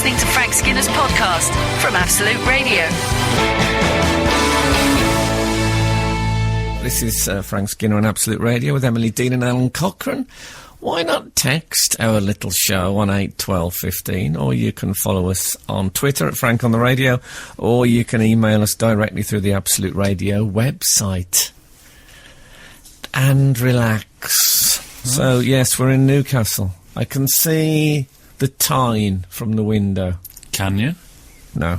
listening to Frank Skinner's podcast from Absolute Radio. This is Frank Skinner on Absolute Radio with Emily Dean and Alan Cochrane. Why not text our little show on 8 12 15, or you can follow us on Twitter at Frank on the Radio, or you can email us directly through the Absolute Radio website. And relax. So, yes, we're in Newcastle. I can see the Tyne from the window. Can you? No.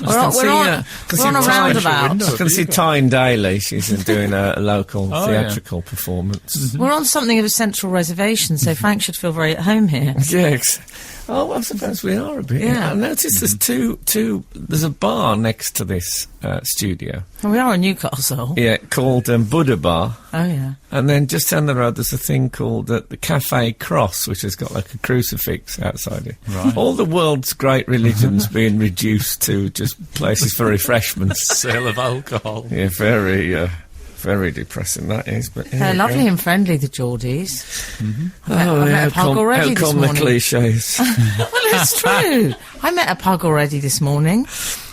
We're on a roundabout. I can see Tyne Daly. She's doing a local theatrical performance. Mm-hmm. We're on something of a central reservation, so Frank should feel very at home here. Yes. Oh, I suppose we are a bit. Yeah. I noticed there's there's a bar next to this studio. Well, we are in Newcastle. Yeah, called Buddha Bar. Oh, yeah. And then just down the road there's a thing called the Cafe Cross, which has got like a crucifix outside it. Right. All the world's great religions being reduced to just places for refreshments. Sale of alcohol. Yeah, very depressing that is. But They're lovely and friendly, the Geordies. Mm-hmm. I met a pug already this morning. How come the cliches? Well, it's true. I met a pug already this morning.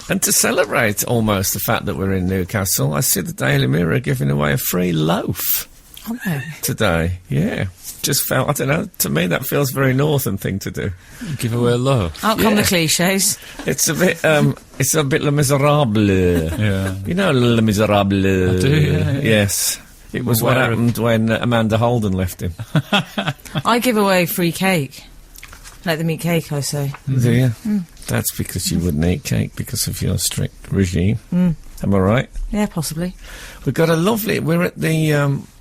And to celebrate almost the fact that we're in Newcastle, I see the Daily Mirror giving away a free loaf today. Yeah. Just felt, I don't know, to me that feels a very northern thing to do. Give away a loaf. Out come the cliches. It's a bit, Les Miserables. Yeah. You know Les Miserables? I do, yeah. Yes. It was what happened when Amanda Holden left him. I give away free cake. Let them eat cake, I say. Do you? That's because you wouldn't eat cake because of your strict regime. Am I right? Yeah, possibly. We're at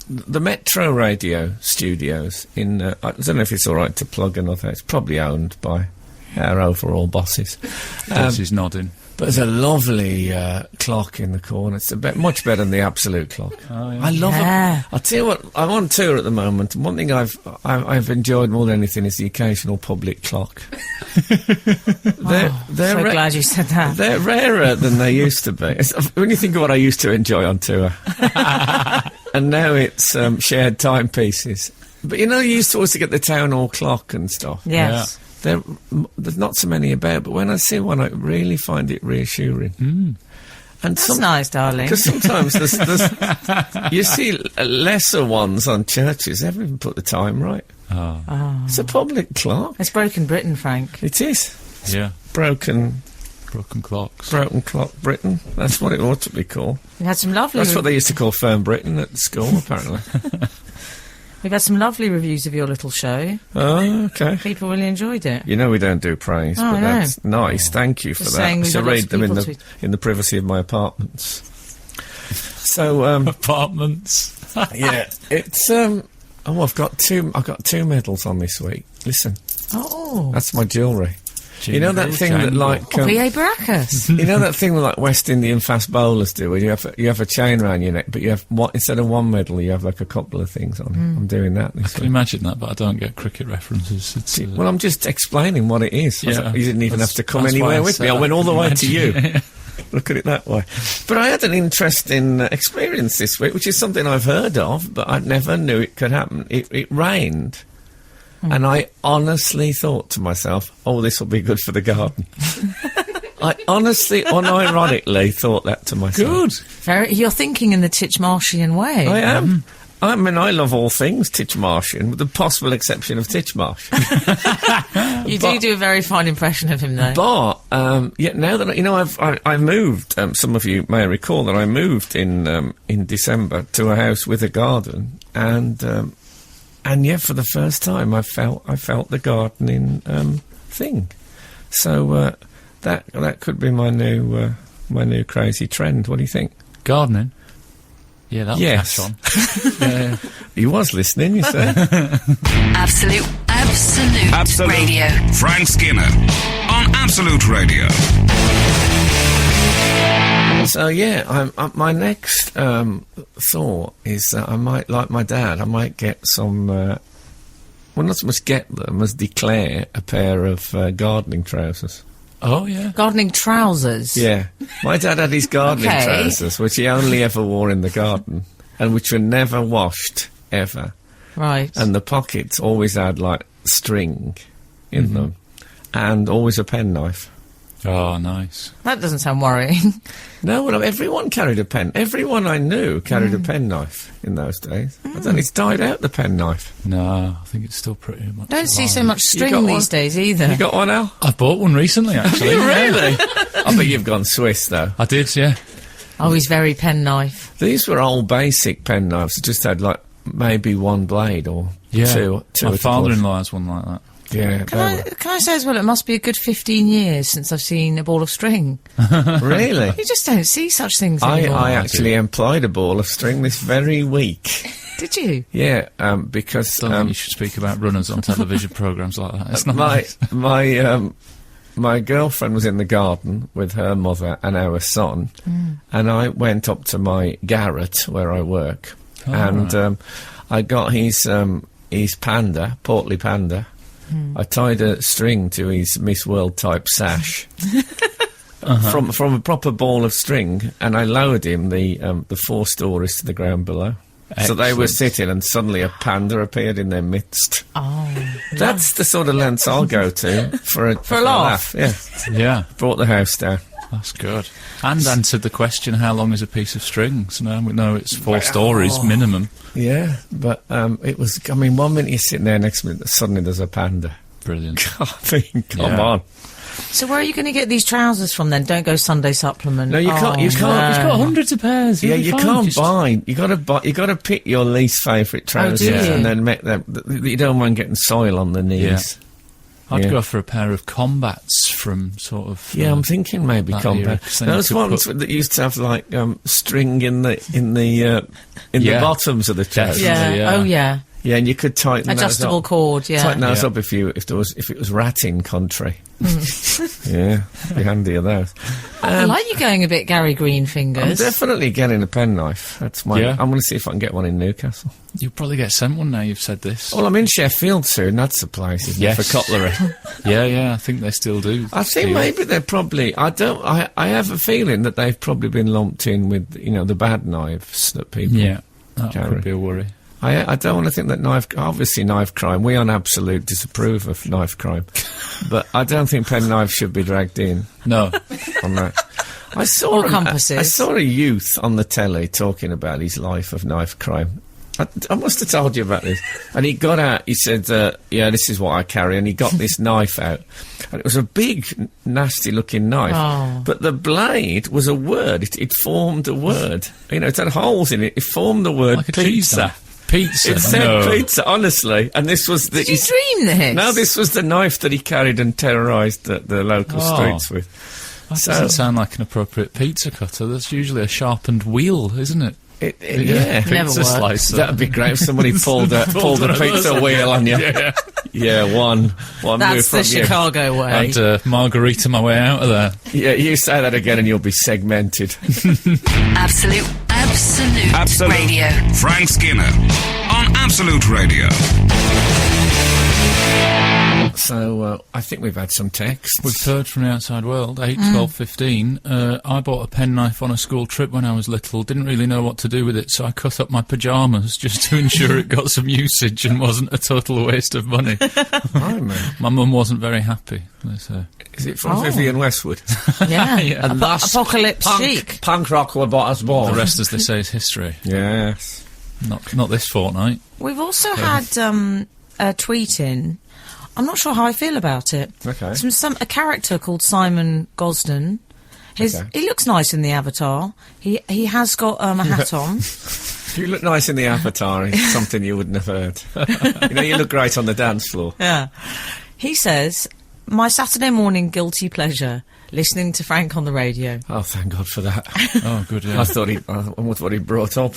the Metro Radio studios in, I don't know if it's all right to plug another, it's probably owned by our overall bosses. He's nodding. But there's a lovely clock in the corner. It's much better than the Absolute clock. Oh, yeah. I love it. I'll tell you what, I'm on tour at the moment, and one thing I've enjoyed more than anything is the occasional public clock. They're so glad you said that. They're rarer than they used to be. When you think of what I used to enjoy on tour. And now it's shared timepieces. But you know, you used to always get the town hall clock and stuff. Yes. Yeah. There's not so many about, but when I see one, I really find it reassuring. And That's nice, darling. Because sometimes you see lesser ones on churches. They haven't even put the time right. Oh. It's a public clock. It's broken Britain, Frank. It is. Yeah. Broken clocks. Broken clock Britain. That's what it ought to be called. We had some lovely... That's what they used to call Firm Britain at school, apparently. We've had some lovely reviews of your little show. Oh, okay. People really enjoyed it. You know we don't do praise, but that's nice. Thank you for Just that. saying, I shall read them in the privacy of my apartments. So, apartments. Yeah, it's I've got two medals on this week. Listen. Oh. That's my jewellery. You know that thing that like P.A. Baracus. You know that thing that like West Indian fast bowlers do, where you have a chain around your neck, but you have instead of one medal, you have like a couple of things on it. I'm doing that this week. I can imagine that, but I don't get cricket references. It's, well, I'm just explaining what it is. Yeah, you didn't even have to come anywhere with me. I went all the way to you. Look at it that way. But I had an interesting experience this week, which is something I've heard of, but I never knew it could happen. It rained. And I honestly thought to myself, oh, this will be good for the garden. I honestly, unironically thought that to myself. Good. You're thinking in the Titchmarshian way. I am. I mean, I love all things Titchmarshian, with the possible exception of Titchmarsh. You do a very fine impression of him, though. But, now that, I moved, some of you may recall that I moved in December to a house with a garden, and yet, for the first time, I felt the gardening thing. So that could be my new crazy trend. What do you think? Gardening. Yeah, that'll catch on. Yeah. He was listening, you say. Absolute Radio. Frank Skinner on Absolute Radio. So yeah, my next thought is that I might, like my dad, I might get some. Well, not so much get them as declare a pair of gardening trousers. Oh yeah, gardening trousers. Yeah, my dad had his gardening trousers, which he only ever wore in the garden, and which were never washed ever. Right. And the pockets always had like string in them. and always a penknife. Oh, nice. That doesn't sound worrying. No, well, everyone carried a pen. Everyone I knew carried a penknife in those days. I think it's died out, the penknife. No, I think it's still pretty much Don't see alive. so much You got string one? these days either. You got one, Al? I bought one recently, actually. You really? I bet you've gone Swiss, though. I did, yeah. Oh, he's very penknife. These were old basic penknives that just had, like, maybe one blade or Yeah. two. My father-in-law has one like that. Yeah, Can I say as well, it must be a good 15 years since I've seen a ball of string. really? You just don't see such things I anymore. actually employed a ball of string this very week. Did you? Yeah, because Don't think you should speak about runners on television programmes like that. It's not my girlfriend was in the garden with her mother and our son, and I went up to my garret where I work, and I got his panda, portly panda. I tied a string to his Miss World type sash from a proper ball of string, and I lowered him the 4 stories to the ground below. So they were sitting, and suddenly a panda appeared in their midst. Oh. That's the sort of lengths I'll go to for a laugh. Yeah, Yeah, brought the house down. that's good. And answered the question, how long is a piece of string? So now we know it's 4 stories minimum. Yeah, but it was. I mean, 1 minute you're sitting there, next minute suddenly there's a panda. Brilliant. I mean, come Yeah. on. So where are you going to get these trousers from then? Don't go Sunday supplement. No, you can't. You can't. He's got hundreds of pairs. Yeah, You'll be you fine. can't Just- buy. You got to buy. You got to pick your least favourite trousers, you? and then make them. You don't want getting soil on the knees. I'd Yeah. go for a pair of combats from sort of... Yeah, I'm thinking maybe that combat. era, 'cause then you Those could ones put- that used to have like string in the Yeah. bottoms of the trousers. Definitely. Yeah. Yeah. Oh, yeah. Yeah, and you could tighten Adjustable those up. cord, yeah. Tighten those Yeah. up if it was ratting country. Yeah, be handy of those. I like you going a bit Gary Green I'm fingers. definitely getting a penknife. That's my. Yeah. I'm going to see if I can get one in Newcastle. You'll probably get sent one now you've said this. Well, I'm in Sheffield soon. That's the place, isn't it, Yes. for cutlery. Yeah, I think they still do. I think maybe they're probably. I have a feeling that they've probably been lumped in with the bad knives that people. Yeah, that Gary. could be a worry. I don't want to think that obviously knife crime, we on Absolute disapprove of knife crime, but I don't think penknife should be dragged in No. on that. I saw Or compasses. I saw a youth on the telly talking about his life of knife crime. I must have told you about this. And he got out, he said, yeah, this is what I carry, and he got this knife out. And it was a big, nasty-looking knife. Oh. But the blade was a word. It formed a word. You know, it had holes in it. It formed the word Like a cheese pizza. knife. Pizza? It said No. pizza, honestly. And this was the... Did you dream this? No, this was the knife that he carried and terrorised the local Oh. streets with. That doesn't sound like an appropriate pizza cutter. That's usually a sharpened wheel, isn't it? Yeah. Never Pizza worked. slicer. That'd be great if somebody pulled a pizza wheel on you. Yeah. Yeah, one move That's from the Chicago way. I'd margarita my way out of there. Yeah, you say that again and you'll be segmented. Absolute Radio. Frank Skinner on Absolute Radio. So, I think we've had some texts. We've heard from the outside world, 8, 12, 15. I bought a penknife on a school trip when I was little, didn't really know what to do with it, so I cut up my pyjamas just to ensure it got some usage and wasn't a total waste of money. Right, man. My mum wasn't very happy. Is it from Vivienne Westwood? Yeah. Yeah. And thus, Apocalypse chic. Punk rock were us born. The rest, as they say, is history. Yes. Not this fortnight. We've also had a tweet in. I'm not sure how I feel about it. Okay. It's from a character called Simon Gosden. Okay. He looks nice in the avatar. He has got a hat on. You look nice in the avatar. It's something you wouldn't have heard. You know, you look great on the dance floor. Yeah. He says, my Saturday morning guilty pleasure, listening to Frank on the radio. Oh, thank God for that. Oh, good, yeah. I thought with what he brought up.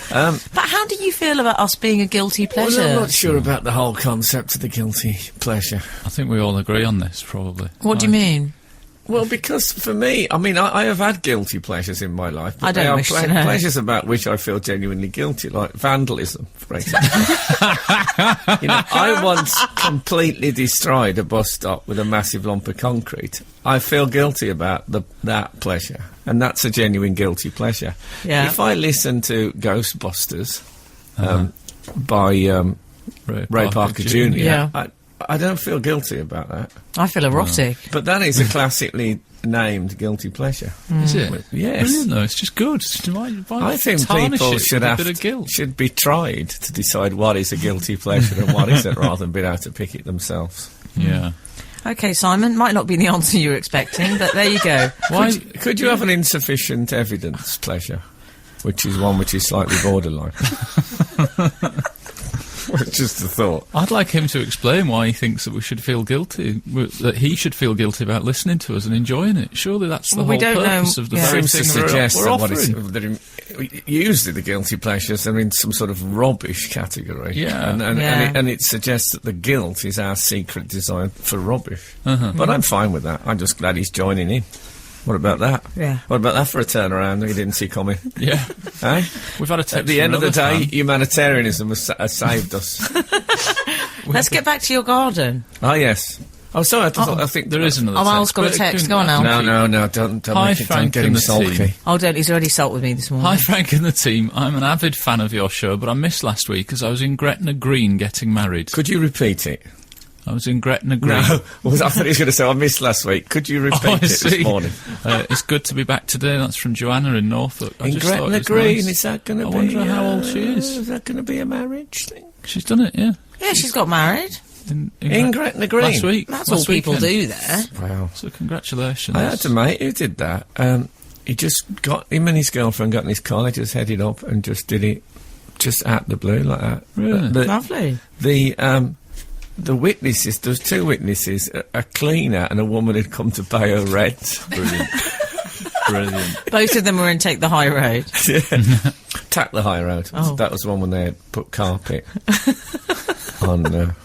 But how do you feel about us being a guilty pleasure? Well, I'm not sure about the whole concept of the guilty pleasure. I think we all agree on this, probably. What do you mean? Well, because for me, I mean, I have had guilty pleasures in my life, but I don't they are wish to know. pleasures about which I feel genuinely guilty, like vandalism, for example. You know, I once completely destroyed a bus stop with a massive lump of concrete. I feel guilty about that pleasure, and that's a genuine guilty pleasure. Yeah. If I listen to Ghostbusters by Ray Parker Jr., Yeah. I don't feel guilty about that. I feel erotic. But that is a classically named guilty pleasure. Is it? Yes. Brilliant, though. It's just good. Why I think tarnish people it should with a have bit of guilt. should be tried to decide what is a guilty pleasure and what isn't, rather than being able to pick it themselves. Yeah. Okay, Simon, might not be the answer you were expecting, but there you go. Could you have an insufficient evidence pleasure, which is one which is slightly borderline? Just a thought. I'd like him to explain why he thinks that we should feel guilty, that he should feel guilty about listening to us and enjoying it. Surely that's the Well, we whole don't purpose know- of the yeah. very Seems to thing suggest we're that what is offering. usually the guilty pleasures are in some sort of rubbish category. Yeah. And it suggests that the guilt is our secret desire for rubbish. But I'm fine with that. I'm just glad he's joining in. What about that? Yeah. What about that for a turnaround that you didn't see coming? Yeah. Eh? We've had a text At the from end of the day, another fan. humanitarianism has saved us. Let's get back to your garden. Oh, yes. Oh, sorry, I think There is another Oh, text. Al's got a but it text. couldn't- Go on, Al. No, don't Hi, make it, don't Frank get and him the sulky. team. Oh, don't. He's already sulked with me this morning. Hi, Frank and the team. I'm an avid fan of your show, but I missed last week as I was in Gretna Green getting married. Could you repeat it? I was in Gretna Green. No, well, I thought he was going to say I missed last week. Could you repeat Oh, I it this see. morning? It's good to be back today. That's from Joanna in Norfolk. I In just thought Gretna it was Green, nice. is that going to I be... wonder how old she is. Is that going to be a marriage thing? She's done it, yeah. Yeah, she's got married. In Gretna Green? Last week. That's last all people weekend. do there. Wow. So congratulations. I had a mate who did that. He just got... Him and his girlfriend got in his car, they just headed up and just did it just out the blue like that. Really? Lovely. The witnesses, there was two witnesses, a cleaner and a woman who'd come to pay her rent. Brilliant. Brilliant. Both of them were in Take the High Road. Tack the high road. Oh. That was the one when they had put carpet on the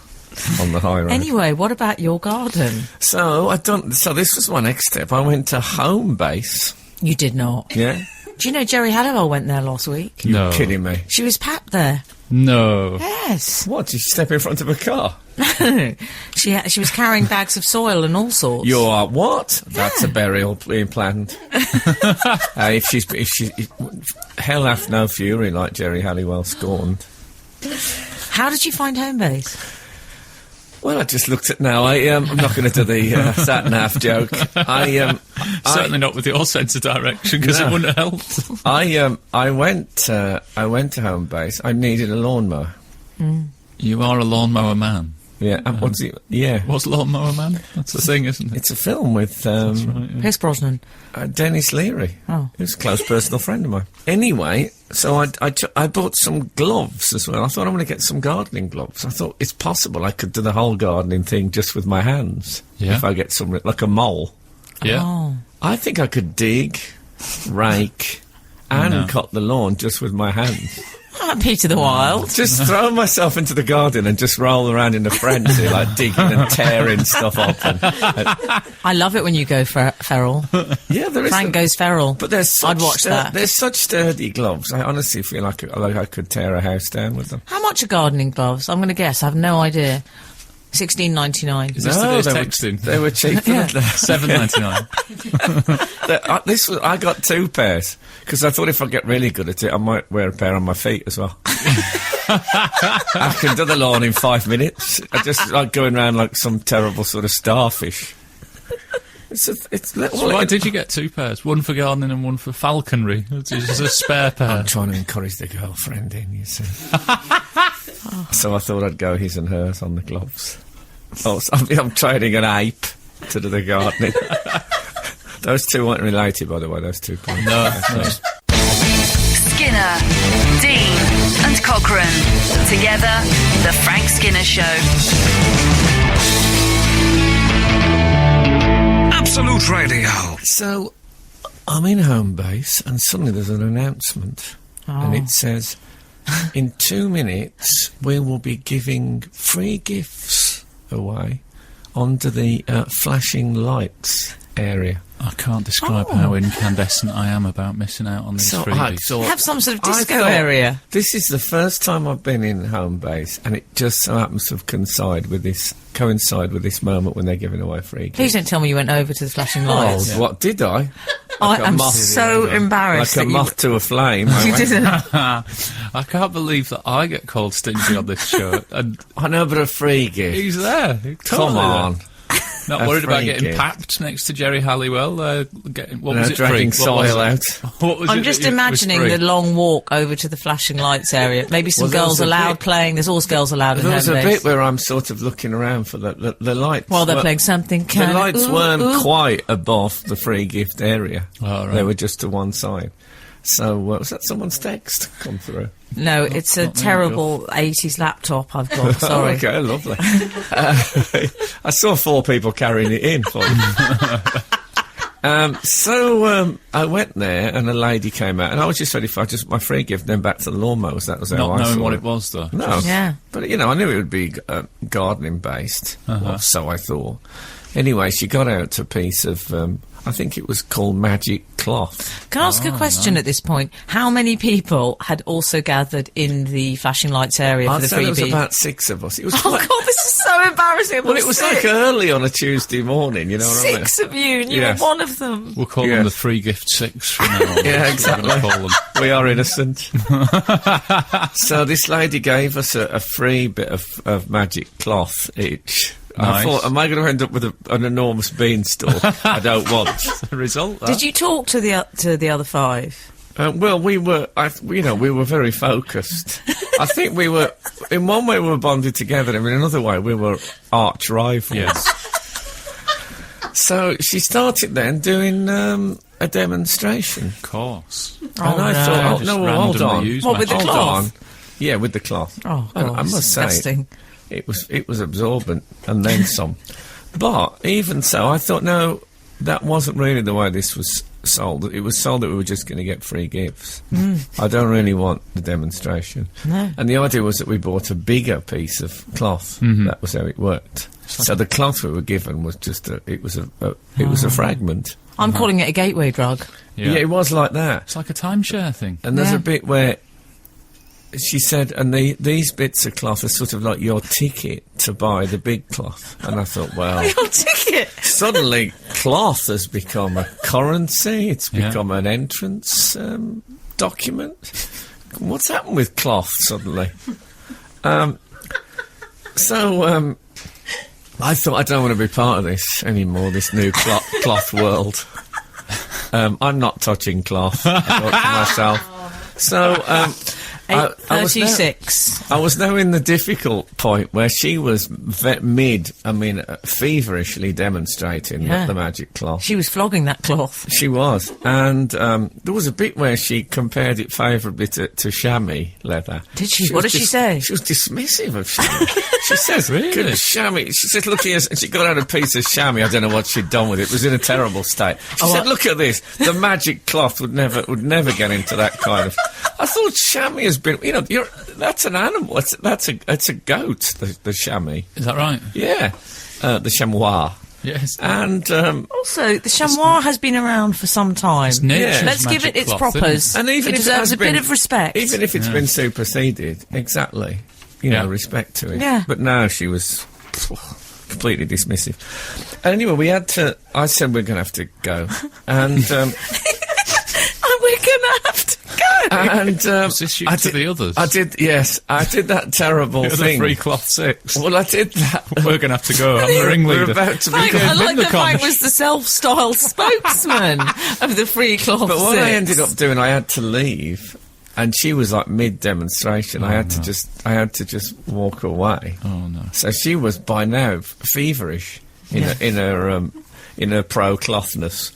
high road. Anyway, what about your garden? So this was my next step. I went to home base. You did not. Yeah? Do you know Jerry Halliwell went there last week? You're No. kidding me. She was packed there. No. Yes. What, did you step in front of a car? She was carrying bags of soil and all sorts. You are what? That's a burial being planned. if she hell hath no fury like Jerry Halliwell scorned. How did you find home base? Well, I just looked at now. I'm not going to do the sat-nav joke. Certainly not with your sense of direction, because No. it wouldn't have helped. I went to home base. I needed a lawnmower. You are a lawnmower man. Yeah, what's it? Yeah, What's Lawnmower Man? That's the thing, isn't it? it's a film with Right, yeah. Pierce Brosnan. Dennis Leary. Oh. Who's a close personal friend of mine. Anyway, so I bought some gloves as well. I thought I'm going to get some gardening gloves. I thought it's possible I could do the whole gardening thing just with my hands. Yeah. If I get some, like a mole. Yeah. Oh. I think I could dig, rake, and No. cut the lawn just with my hands. Peter the Wild. Just throw myself into the garden and just roll around in a frenzy, like digging and tearing stuff up. I love it when you go feral. Yeah, there is. Frank goes feral. But there's such I'd watch that. There's such sturdy gloves. I honestly feel like I could tear a house down with them. How much are gardening gloves? I'm going to guess. I have no idea. $16.99. Is this today's they texting? They were cheaper than that. $7.99. I got two pairs because I thought if I get really good at it, I might wear a pair on my feet as well. I can do the lawn in 5 minutes. I just like going around like some terrible sort of starfish. So why did you get two pairs? One for gardening and one for falconry. It's just a spare pair. I'm trying to encourage the girlfriend in, you see. So I thought I'd go his and hers on the gloves. Oh, so I'm training an ape to do the gardening. Those two weren't related, by the way, those two. No. Skinner, Dean and Cochrane. Together, The Frank Skinner Show. Absolute Radio. So I'm in home base and suddenly there's an announcement and it says, in 2 minutes we will be giving free gifts away onto the flashing lights area. I can't describe how incandescent I am about missing out on these So I freebies. thought, Have some sort of I disco thought, area. This is the first time I've been in home base, and it just so happens to have coincide with this moment when they're giving away free gifts. Please don't tell me you went over to the flashing lights. What did I? I am so embarrassed. Like a that you- moth to a flame. You didn't. I can't believe that I get called stingy on this show. And I know, but a free gift. he's there. Come Totally on. there. Not A worried about free getting gift. papped next to Jerry Halliwell. What was it Dragging free? What was soil it? out. What was I'm it just that was imagining free? the long walk over to the flashing lights area. Maybe some Well, there girls was a allowed bit- playing. There's always girls allowed in There was a Home bit Base. where I'm sort of looking around for the lights. While they're Well, playing something the kind lights weren't quite above the free gift area. Oh, right. They were just to one side. So, was that someone's text come through? No, it's a not me, terrible 80s laptop I've got. Sorry. Okay, lovely. I saw 4 people carrying it in for you. I went there and a lady came out and I was just ready for my free gift, then back to the lawnmowers. That was how Not I knowing saw what it. it was, though. No. Yeah. But, I knew it would be gardening based. Well, so I thought. Anyway, she got out a piece of, I think it was called magic cloth. Can I ask a question at this point? How many people had also gathered in the flashing lights area for I'd the say there was freebie? about 6 of us. It was Oh, quite, God, this is so embarrassing. well, it was like early on a Tuesday morning, you know what I mean? 6 of you, and you Yes. were one of them. We'll call Yes. them the free gift 6 from now on. Yeah, That's what we're gonna exactly. call them. We are innocent. So this lady gave us a free bit of magic cloth each. I Nice. thought, am I going to end up with an enormous beanstalk? I don't want. The result. Did you talk to the other 5? Well, we were very focused. I think we were, in one way we were bonded together, and in another way we were arch rivals. Yes. So she started then doing a demonstration. Of course. And I no. thought, Just no, well, hold randomly on. use What, with the Hold cloth? on. Yeah, with the cloth. Oh, And God, I must say, disgusting. it was absorbent and then some. But even so, I thought, no, that wasn't really the way this was sold. It was sold that we were just going to get free gifts. I don't really want the demonstration. No. And the idea was that we bought a bigger piece of cloth. That was how it worked. So the cloth we were given was just it was a fragment. I'm calling it a gateway drug. Yeah. It was like that. It's like a timeshare thing. And there's Yeah. a bit where she said, and these bits of cloth are sort of like your ticket to buy the big cloth. And I thought, well, Your ticket. suddenly cloth has become a currency. It's Yeah. become an entrance document. What's happened with cloth suddenly? I thought, I don't want to be part of this anymore, this new cloth world. I'm not touching cloth, I thought to myself. So, I was now- 36. I was now in the difficult point where she was feverishly demonstrating Yeah. the magic cloth. She was flogging that cloth. She was. And there was a bit where she compared it favourably to chamois leather. Did she? What did she say? She was dismissive of chamois. She says, Really? "Good chamois." She said, "Look here," and she got out a piece of chamois. I don't know what she'd done with it. It was in a terrible state. She said, "Look at this. The magic cloth would never get into that kind of." I thought chamois has been, that's an animal. It's a goat. The chamois. Is that right? Yeah, the chamois. Yes. And Also, the chamois has been around for some time. It's nature's Let's give magic it its cloth, isn't propers. it? And even it if it deserves has a bit been- of respect. even if it's been superseded, exactly, Yeah. respect to it. Yeah. But now she was completely dismissive. And anyway, I said we're going to have to go. And, We're gonna have to go. and, Was this you to the others? I did, yes. I did that terrible The thing. free cloth 6. Well, I did that. We're going to have to go. I'm the ringleader. We're about to be Frank, I going. like that Frank Lindercon. was the self-styled spokesman of the free cloth. But what I six. ended up doing, I had to leave. And she was like mid-demonstration. I had to just walk away. Oh, no. So she was by now feverish in her pro-clothness,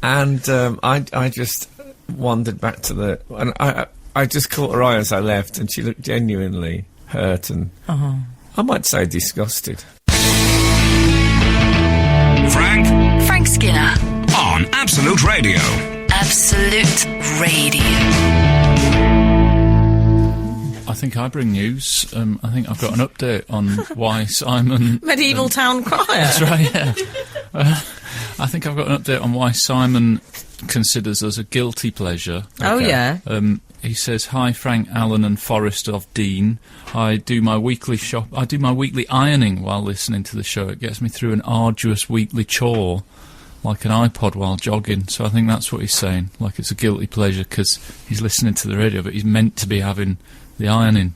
and I just wandered back to and I just caught her eye as I left, and she looked genuinely hurt and I might say disgusted. Frank Skinner. on Absolute Radio. Absolute Radio. I think I bring news. I think I've got an update on why Simon... Medieval town crier. That's right, yeah. I think I've got an update on why Simon considers us a guilty pleasure. Oh, yeah. He says, "Hi, Frank, Allen, and Forrest of Dean. I do my weekly ironing while listening to the show. It gets me through an arduous weekly chore. like an iPod while jogging. So I think that's what he's saying. Like it's a guilty pleasure because he's listening to the radio, but he's meant to be having the ironing.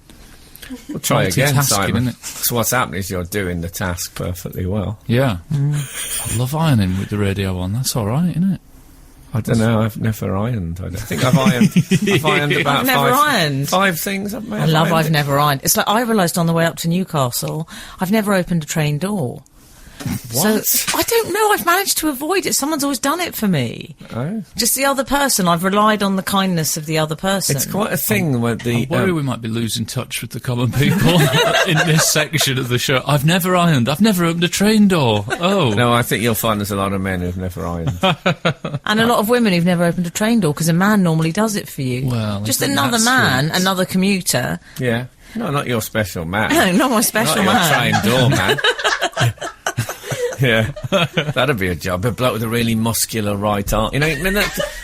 We'll try again, Multitasking, Simon. innit? So what's happening is you're doing the task perfectly well. Yeah. I love ironing with the radio on. That's all right, isn't it? I don't know. I've never ironed. I don't think I've ironed. I've ironed about I've never ironed. 5 things. I've I love I've never ironed. It's like I realised on the way up to Newcastle, I've never opened a train door. What? So, I don't know, I've managed to avoid it. Someone's always done it for me. Oh. Just the other person. I've relied on the kindness of the other person. It's quite a thing where the... I worry we might be losing touch with the common people in this section of the show. I've never ironed. I've never opened a train door. Oh. No, I think you'll find there's a lot of men who've never ironed. And a lot of women who've never opened a train door, because a man normally does it for you. Well, I just think another that's man, sweet. another commuter. Yeah. No, not your special man. No, not my special Not man. your train door man. Yeah, that'd be a job. A bloke with a really muscular right arm. You know, I mean,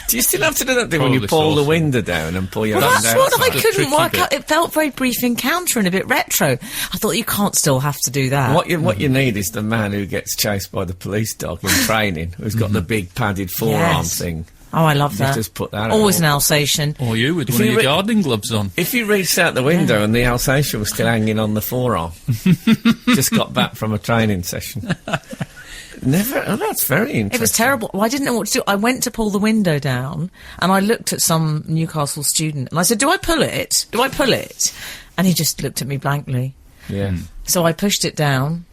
do you still have to do that thing when you Probably pull the awesome. window down and pull your Well, hand that's out? what I the couldn't tricky work bit. out. It felt very brief encounter and a bit retro. I thought you can't still have to do that. What you need is the man who gets chased by the police dog in training, who's got the big padded forearm Yes. thing. Oh, I love You that. just put that Always out. an Alsatian. Or you with If one of you your re- gardening gloves on. If you reached out the window and the Alsatian was still hanging on the forearm, just got back from a training session. Never. Oh, that's very interesting. It was terrible. Well, I didn't know what to do. I went to pull the window down, and I looked at some Newcastle student, and I said, "Do I pull it? Do I pull it?" And he just looked at me blankly. Yeah. So I pushed it down,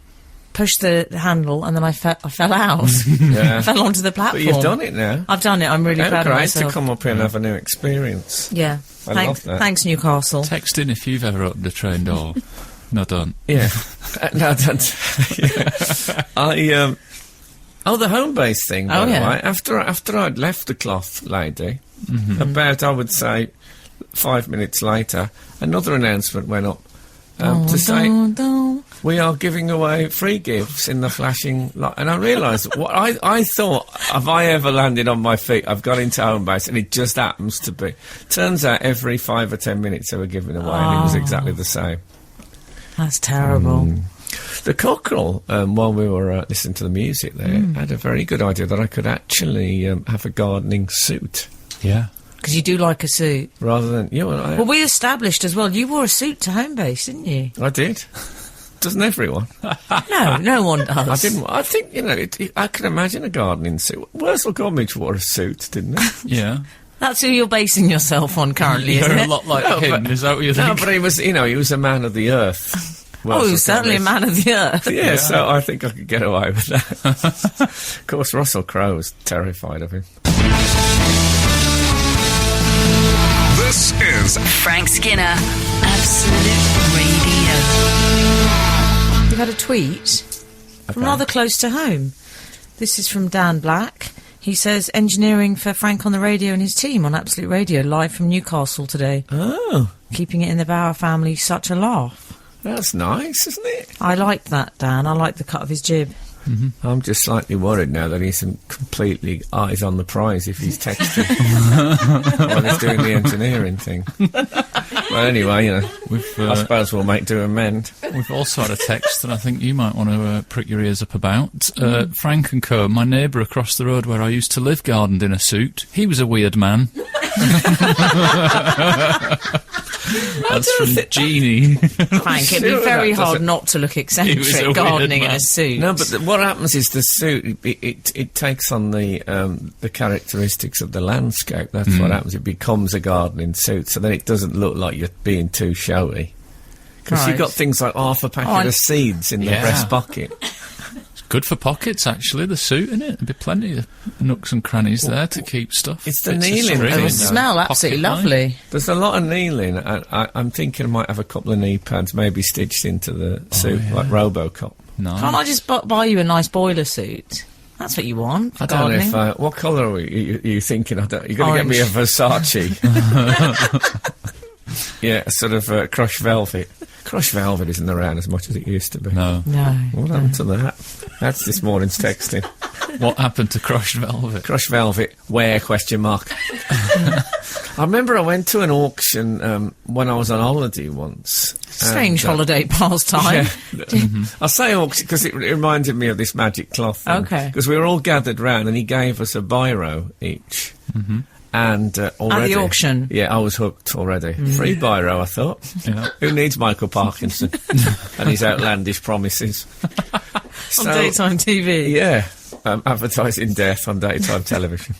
pushed the handle, and then I fell out. Yeah. I fell onto the But platform. you've done it now. I've done it. I'm really How proud of great myself. to come up here and have a new experience. Yeah. I love that. Thanks, Newcastle. Text in if you've ever opened a train door. No, don't. Yeah. No, that's... Yeah. The home base thing, by Oh, the yeah. way. After I'd left the cloth lady, about, I would say, 5 minutes later, another announcement went up to say, we are giving away free gifts in the flashing light. And I realised, what I thought, have I ever landed on my feet? I've got into home base, and it just happens to be. Turns out every 5 or 10 minutes they were giving away, and it was exactly the same. That's terrible. The Cockerel, while we were listening to the music there, had a very good idea that I could actually have a gardening suit Yeah. Because you do like a suit. rather than... Yeah, Well, we established as well, you wore a suit to home base, didn't you? I did. Doesn't everyone? No, no one does. I didn't. I think, you know, I can imagine a gardening suit. Wurzel Gummidge wore a suit, didn't he? Yeah. That's who you're basing yourself on currently, You're isn't a it? lot like No, him, but- is that what you No, think? but he was, you know, he was a man of the earth. Oh, he was certainly a man of the earth. Yeah, so I think I could get away with that. Of course, Russell Crowe was terrified of him. This is Frank Skinner, Absolute Radio. We've had a tweet from rather close to home. This is from Dan Black. He says, engineering for Frank on the radio and his team on Absolute Radio, live from Newcastle today. Oh, Keeping it in the Bauer family, such a laugh. that's nice, isn't it? I like that, Dan. I like the cut of his jib. I'm just slightly worried now that he's completely eyes on the prize if he's texting while he's doing the engineering thing. Well, anyway, you know, I suppose we'll make do amend. We've also had a text that I think you might want to prick your ears up about. Frank and Co, my neighbour across the road where I used to live, gardened in a suit. He was a weird man. That's from Jeannie. Frank, it'd be Sure, very that hard doesn't- not to look He was eccentric a weird gardening in man. a suit. No, but what happens is the suit, it takes on the characteristics of the landscape. That's what happens. It becomes a gardening suit, so then it doesn't look like you're being too showy. Because Right. you've got things like half a packet of seeds in the Yeah. breast pocket. Good for pockets, actually, the suit, isn't it? There'd be plenty of nooks and crannies there to keep stuff. It's the Bits of kneeling string thing, It will and though. smell pocket absolutely line. lovely. There's a lot of kneeling. I'm thinking I might have a couple of knee pads maybe stitched into the suit, like Robocop. No. Can't I just buy you a nice boiler suit? That's what you want for I don't know gardening. if... what colour are you thinking? You're going to get me a Versace. Yeah, a sort of crushed velvet. Crushed velvet isn't around as much as it used to be. No. No. What happened to that? That's this morning's texting. What happened to Crushed Velvet? Crushed Velvet, where, question mark. I remember I went to an auction when I was on holiday once. Strange holiday pastime. I say auction because it reminded me of this magic cloth thing. Okay. Because we were all gathered round and he gave us a biro each. And already... At the auction? Yeah, I was hooked already. Free biro, I thought. Yeah. Who needs Michael Parkinson and his outlandish promises? On daytime TV. Yeah, advertising death on daytime television.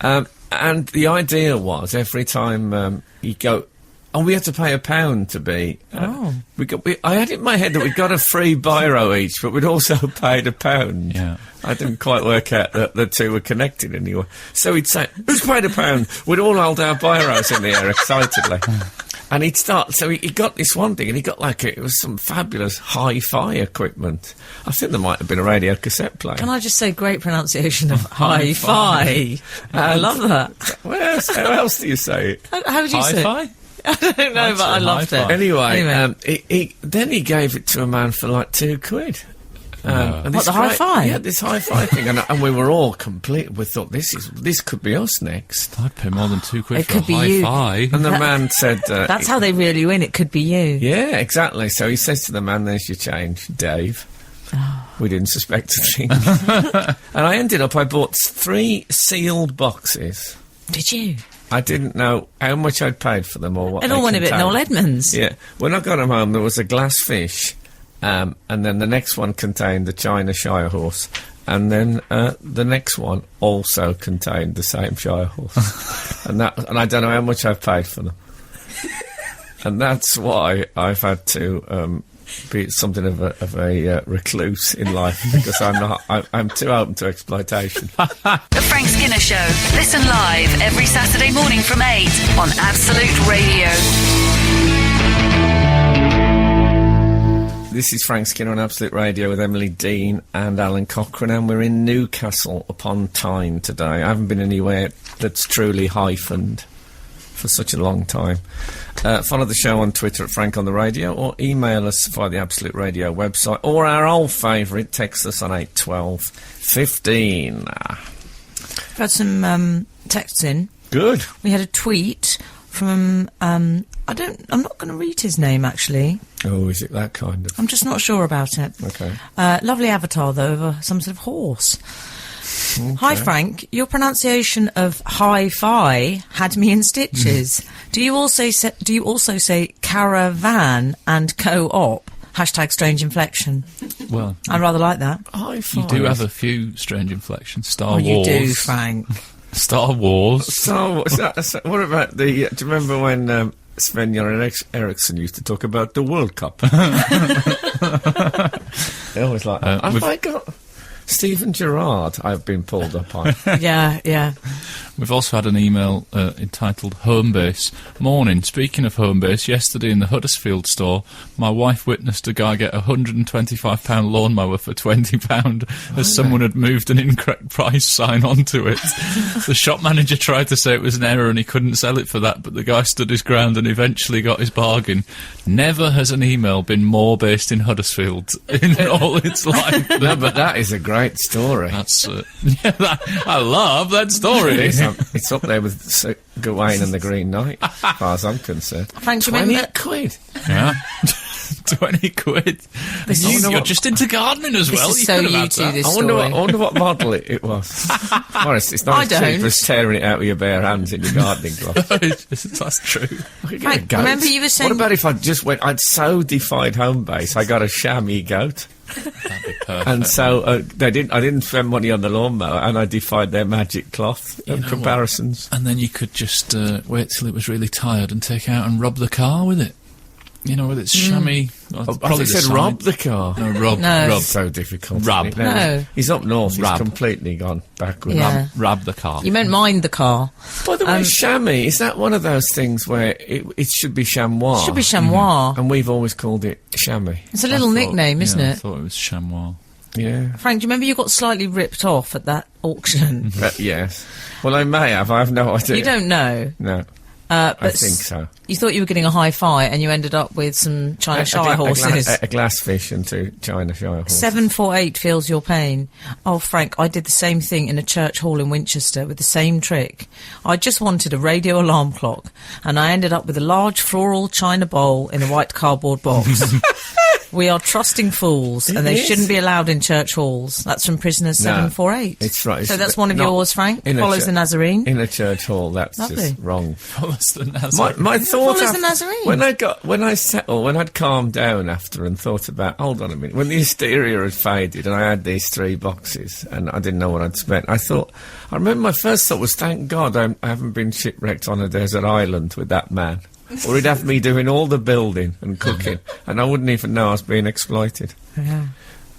And the idea was every time you go... Oh, we had to pay £1 to be... I had it in my head that we got a free biro each, but we'd also paid £1. Yeah. I didn't quite work out that the two were connected anyway. So he'd say, who's paid £1? We'd all hold our biros in the air excitedly. And he'd start... So he got this one thing, and he got it was some fabulous hi-fi equipment. I think there might have been a radio cassette player. Can I just say, great pronunciation of hi-fi. I love that. How else do you say it? How would you say it? Hi-fi? I don't know, but I loved it. Anyway. Then he gave it to a man for like £2. And What, the hi-fi? Yeah, this hi-fi thing, and we were all complete. We thought this could be us next. I'd pay more than £2 It for could a be you. hi-fi. And the man said, That's how they reel you in. It could be you. yeah, exactly. So he says to the man, "There's your change, Dave." We didn't suspect a thing. And I bought 3 sealed boxes. Did you? I didn't know how much I'd paid for them or what It they all went a bit contained. Noel Edmonds. Yeah. When I got them home, there was a glass fish, and then the next one contained the China Shire horse, and then the next one also contained the same Shire horse, and I don't know how much I've paid for them, and that's why I've had to be something of a recluse in life because I'm too open to exploitation. The Frank Skinner Show. Listen live every Saturday morning from 8 on Absolute Radio. This is Frank Skinner on Absolute Radio with Emily Dean and Alan Cochrane, and we're in Newcastle upon Tyne today. I haven't been anywhere that's truly hyphened for such a long time. Follow the show on Twitter at Frank on the Radio, or email us via the Absolute Radio website, or our old favourite, text us on 812 15. We've had some texts in. Good. We had a tweet from I'm not going to read his name actually. Oh, is it that kind of? I'm just not sure about it. Okay. Lovely avatar though of some sort of horse. Okay. Hi Frank, your pronunciation of hi-fi had me in stitches. Do you also say caravan and co-op? # strange inflection. Well, I rather like that. you do have a few strange inflections. Star Wars. You do, Frank. Star Wars. So, what about the... do you remember when Sven-Göran Eriksson used to talk about the World Cup? They always like... have I got... Stephen Gerrard, I've been pulled up on. Yeah. We've also had an email entitled Homebase. Morning. Speaking of Homebase, yesterday in the Huddersfield store, my wife witnessed a guy get a £125 lawnmower for £20 as someone had moved an incorrect price sign onto it. The shop manager tried to say it was an error and he couldn't sell it for that, but the guy stood his ground and eventually got his bargain. Never has an email been more based in Huddersfield in all its life. No, but that is a great story. That's I love that story. It's up there with Gawain and the Green Knight, as far as I'm concerned. Frank, do you 20 remember? quid. Yeah. 20 quid. This is- You're just into gardening as well. This is You so could have you had two, that. this I story. wonder what model it was. Honest, it's not I as cheap don't. as tearing it out with your bare hands in your gardening glove. That's true. I could get Frank, a goat. remember you were saying- What about if I just went... I'd so defied home base, I got a chamois goat. That'd be perfect. And so I didn't spend money on the lawnmower, and I defied their magic cloth know what? comparisons. And then you could just wait till it was really tired and take it out and rob the car with it. You know, with its chamois. I thought you said rob the car. No, rob. No. Rob. So difficult. Rub. isn't it? Now, No. He's up north. Rub. He's completely gone backwards. Yeah. Rub the car. You meant mind the car. By the way, chamois, is that one of those things where it should be chamois? Should be chamois. And we've always called it chamois. It's a little nickname, isn't I it? thought it was chamois. Yeah. Frank, do you remember you got slightly ripped off at that auction? Yes. Well, I may have. I have no idea. You don't know. No. But I think so. You thought you were getting a high-fi and you ended up with some China Shy horses. A glass fish and 2 China Shy horses. 748 feels your pain. Oh, Frank, I did the same thing in a church hall in Winchester with the same trick. I just wanted a radio alarm clock, and I ended up with a large floral china bowl in a white cardboard box. We are trusting fools, and they shouldn't be allowed in church halls. That's from Prisoner 748. It's right. So that's one of yours, Frank? In Follows the Nazarene? In a church hall, that's Lovely. just wrong. Follows the Nazarene. My thought Follows the Nazarene. when I'd calmed down after and thought about, hold on a minute, when the hysteria had faded and I had these 3 boxes and I didn't know what I'd spent, I remember my first thought was, thank God I haven't been shipwrecked on a desert island with that man. Or he'd have me doing all the building and cooking, and I wouldn't even know I was being exploited. Yeah.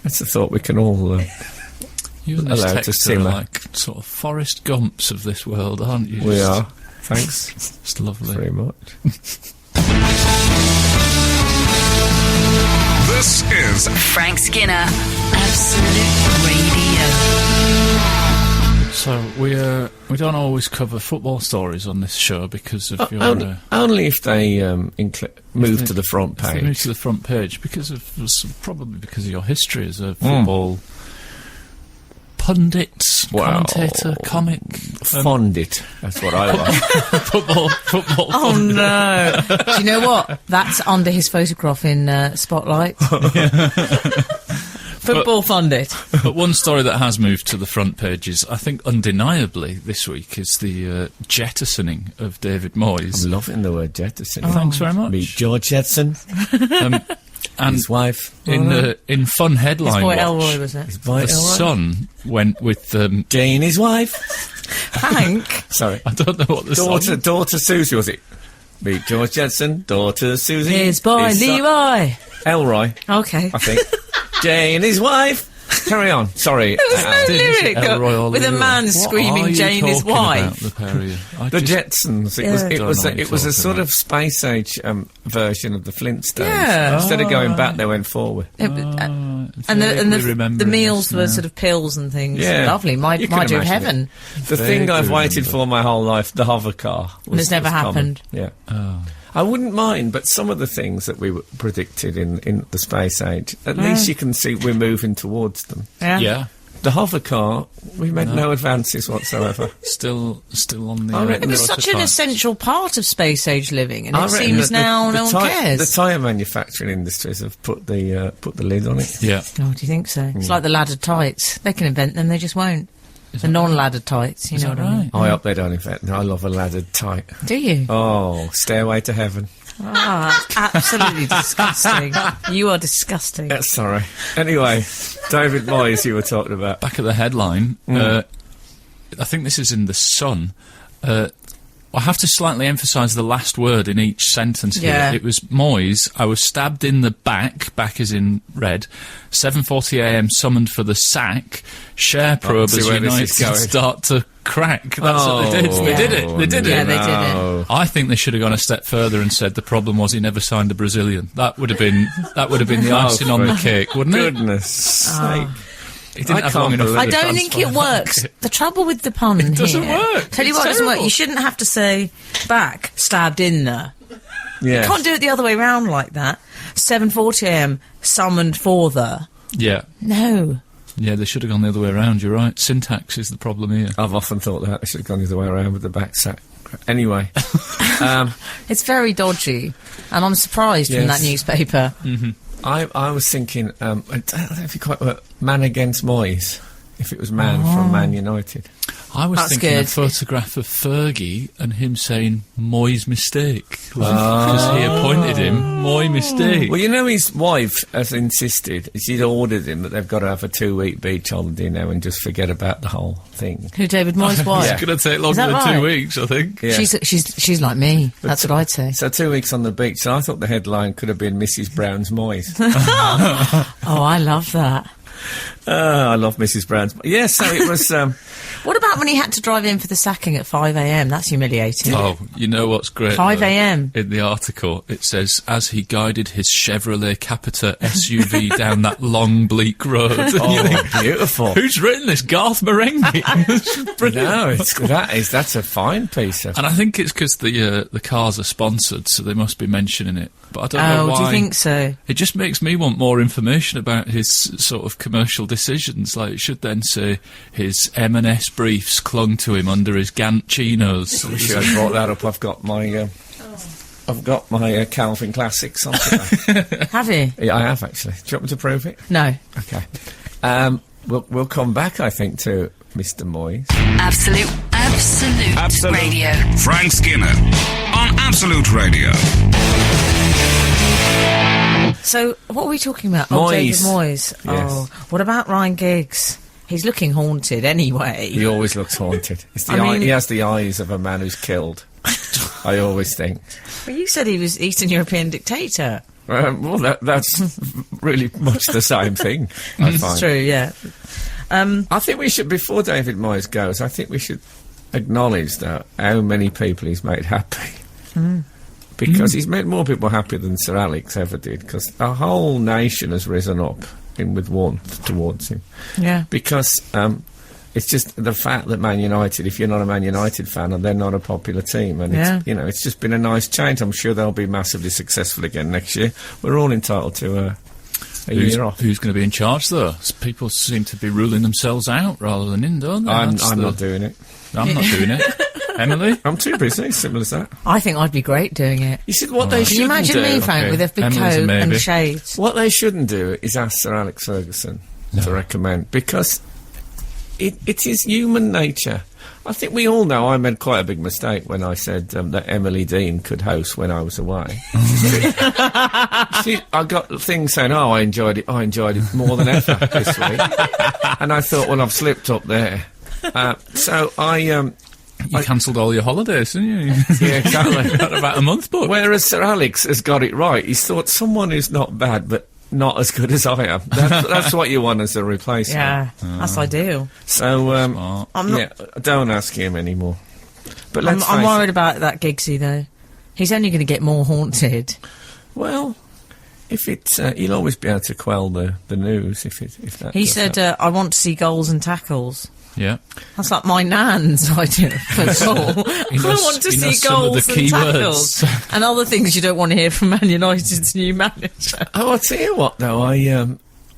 That's a thought we can all You and this allowed to text are simmer. like sort of Forrest Gumps of this world, aren't you? We are. Thanks It's lovely. very much. This is Frank Skinner, Absolute Radio. So we don't always cover football stories on this show because of your only if they move to the front if they move page. to the front page probably because of your history as a football pundit, commentator, comic, Fondit. That's what I like. football. Oh, no. Do you know what? That's under his photograph in Spotlight. Football Fundit. But one story that has moved to the front pages, I think undeniably this week, is the jettisoning of David Moyes. I'm loving the word jettison. Thanks very much. Meet George Jetson, And his wife. in fun His headline boy watch, Elroy, was it? His boy the Elroy. Sun went with Jane, his wife. Hank. Sorry. I don't know what the Sun. Daughter Susie, was it? Meet George Jetson, daughter Susie. His boy his son- Leroy. Elroy, Okay. I think. Jane, his wife. Carry on. Sorry. There was no Didn't you say lyric Elroy or with a Leroy? man What screaming are you Jane his talking wife. about, the pair of you? I The just- Jetsons. It Yeah. was. Don't know what It was you're a sort talking of space age version of the Flintstones. Yeah. Instead of going back, they went forward. And vaguely remembering the meals this were now. sort of pills and things. Yeah. Lovely. My You can dear imagine heaven. The thing I've Vaguely waited remember. for my whole life, the hover car. And it's never was common. happened. Yeah. Oh. I wouldn't mind, but some of the things that we were predicted in the space age, at least you can see we're moving towards them. Yeah, The hover car, we made no advances whatsoever. still on the. I reckon It was such an prototype. essential part of space age living, and I it reckon seems that now no one cares. The tyre manufacturing industries have put the lid on it. Yeah, Oh, do you think so? It's like the laddered tights. They can invent them, they just won't. The non-laddered tights, you is know that what I mean? right? I hope they don't invent them. I love a laddered tight. Do you? Oh, Stairway to Heaven. Ah, absolutely disgusting. You are disgusting. Sorry. Anyway, David Moyes, you were talking about. Back at the headline, I think this is in the Sun. I have to slightly emphasise the last word in each sentence here. Yeah. It was Moyes. I was stabbed in the back as in red. 7:40 a.m. summoned for the sack. Share probe see as where this United is going. start to crack. That's what they did. Oh, They did it. They did Yeah, it. they did it. No. I think they should have gone a step further and said the problem was he never signed a Brazilian. That would have been the icing on the cake, wouldn't it? Goodness sake. He didn't I have can't long enough. believe I it. don't think it works. The trouble with the pun It doesn't here- work. Tell you It's what doesn't work. terrible. You shouldn't have to say back, stabbed in there. Yeah. Can't do it the other way round like that. 7:40 a.m. summoned for the. Yeah. No. Yeah, they should have gone the other way around, you're right. Syntax is the problem here. I've often thought that I should have gone the other way around with the back sack. Anyway, It's very dodgy, and I'm surprised from Yes. that newspaper. I was thinking, I don't know if you quite Man Against Moyes, if it was Man from Man United. I was That's thinking good. a photograph of Fergie and him saying, Moy's mistake. Because he appointed him, Moy mistake. Well, you know, his wife has insisted, she'd ordered him that they've got to have a 2-week beach holiday now and just forget about the whole thing. Who David Moyes' wife? It's going to take longer that than right? 2 weeks, I think. Yeah. She's like me. That's what I'd say. So 2 weeks on the beach, so I thought the headline could have been Mrs. Brown's Moyes. Oh, I love that. I love Mrs. Brown's. Yeah, so it was... What about when he had to drive in for the sacking at 5 a.m? That's humiliating. Oh, you know what's great? 5 a.m. In the article, it says, as he guided his Chevrolet Capita SUV down that long, bleak road. Oh, beautiful. Who's written this? Garth Marenghi? No, that's a fine piece of... And I think it's because the cars are sponsored, so they must be mentioning it. But I don't know why. Do you think so? It just makes me want more information about his sort of commercial decisions. Like, it should then say his M&S briefs clung to him under his Gant chinos. I'm sure I brought that up. I've got my Calvin Classics on today. Have you? Yeah, I have, actually. Do you want me to prove it? No. Okay. We'll come back, I think, to Mr. Moyes. Absolute Radio. Frank Skinner on Absolute Radio. So, what are we talking about? Moyes. Oh, David Moyes. Yes. Oh, what about Ryan Giggs? He's looking haunted anyway. He always looks haunted. He has the eyes of a man who's killed. I always think. Well, you said he was Eastern European dictator. Well, that's really much the same thing, I find. It's true, yeah. I think we should, before David Moyes goes, I think we should acknowledge that how many people he's made happy. Because he's made more people happy than Sir Alex ever did, because a whole nation has risen up with warmth towards him. Yeah. Because it's just the fact that Man United, if you're not a Man United fan, and they're not a popular team, and it's just been a nice change. I'm sure they'll be massively successful again next year. We're all entitled to a year off. Who's going to be in charge, though? People seem to be ruling themselves out rather than in, don't they? I'm not doing it. I'm not doing it. Emily? I'm too busy, simple as that. I think I'd be great doing it. You see, what they Can you shouldn't imagine do... me, Frank, with a big Emily's a coat maybe. and shades? What they shouldn't do is ask Sir Alex Ferguson to recommend, because it is human nature. I think we all know I made quite a big mistake when I said that Emily Dean could host when I was away. See, I got things saying, I enjoyed it more than ever this week. And I thought, well, I've slipped up there. So You cancelled all your holidays, didn't you? Yeah, exactly. Got about a month booked. Whereas Sir Alex has got it right. He's thought someone who's not bad, but not as good as I am. That's what you want as a replacement. Yeah, that's ideal. So, I'm not- don't ask him anymore. But let's I'm face worried about that Giggsy, though. He's only going to get more haunted. it. Well, if it's, he'll always be able to quell the news if that. He does said, happen. I want to see goals and tackles. Yeah. That's like my nan's idea for goal. I knows- want to he see knows some of goals the and key tackles. words. And other things you don't want to hear from Man United's new manager. Oh, I'll tell you what, though.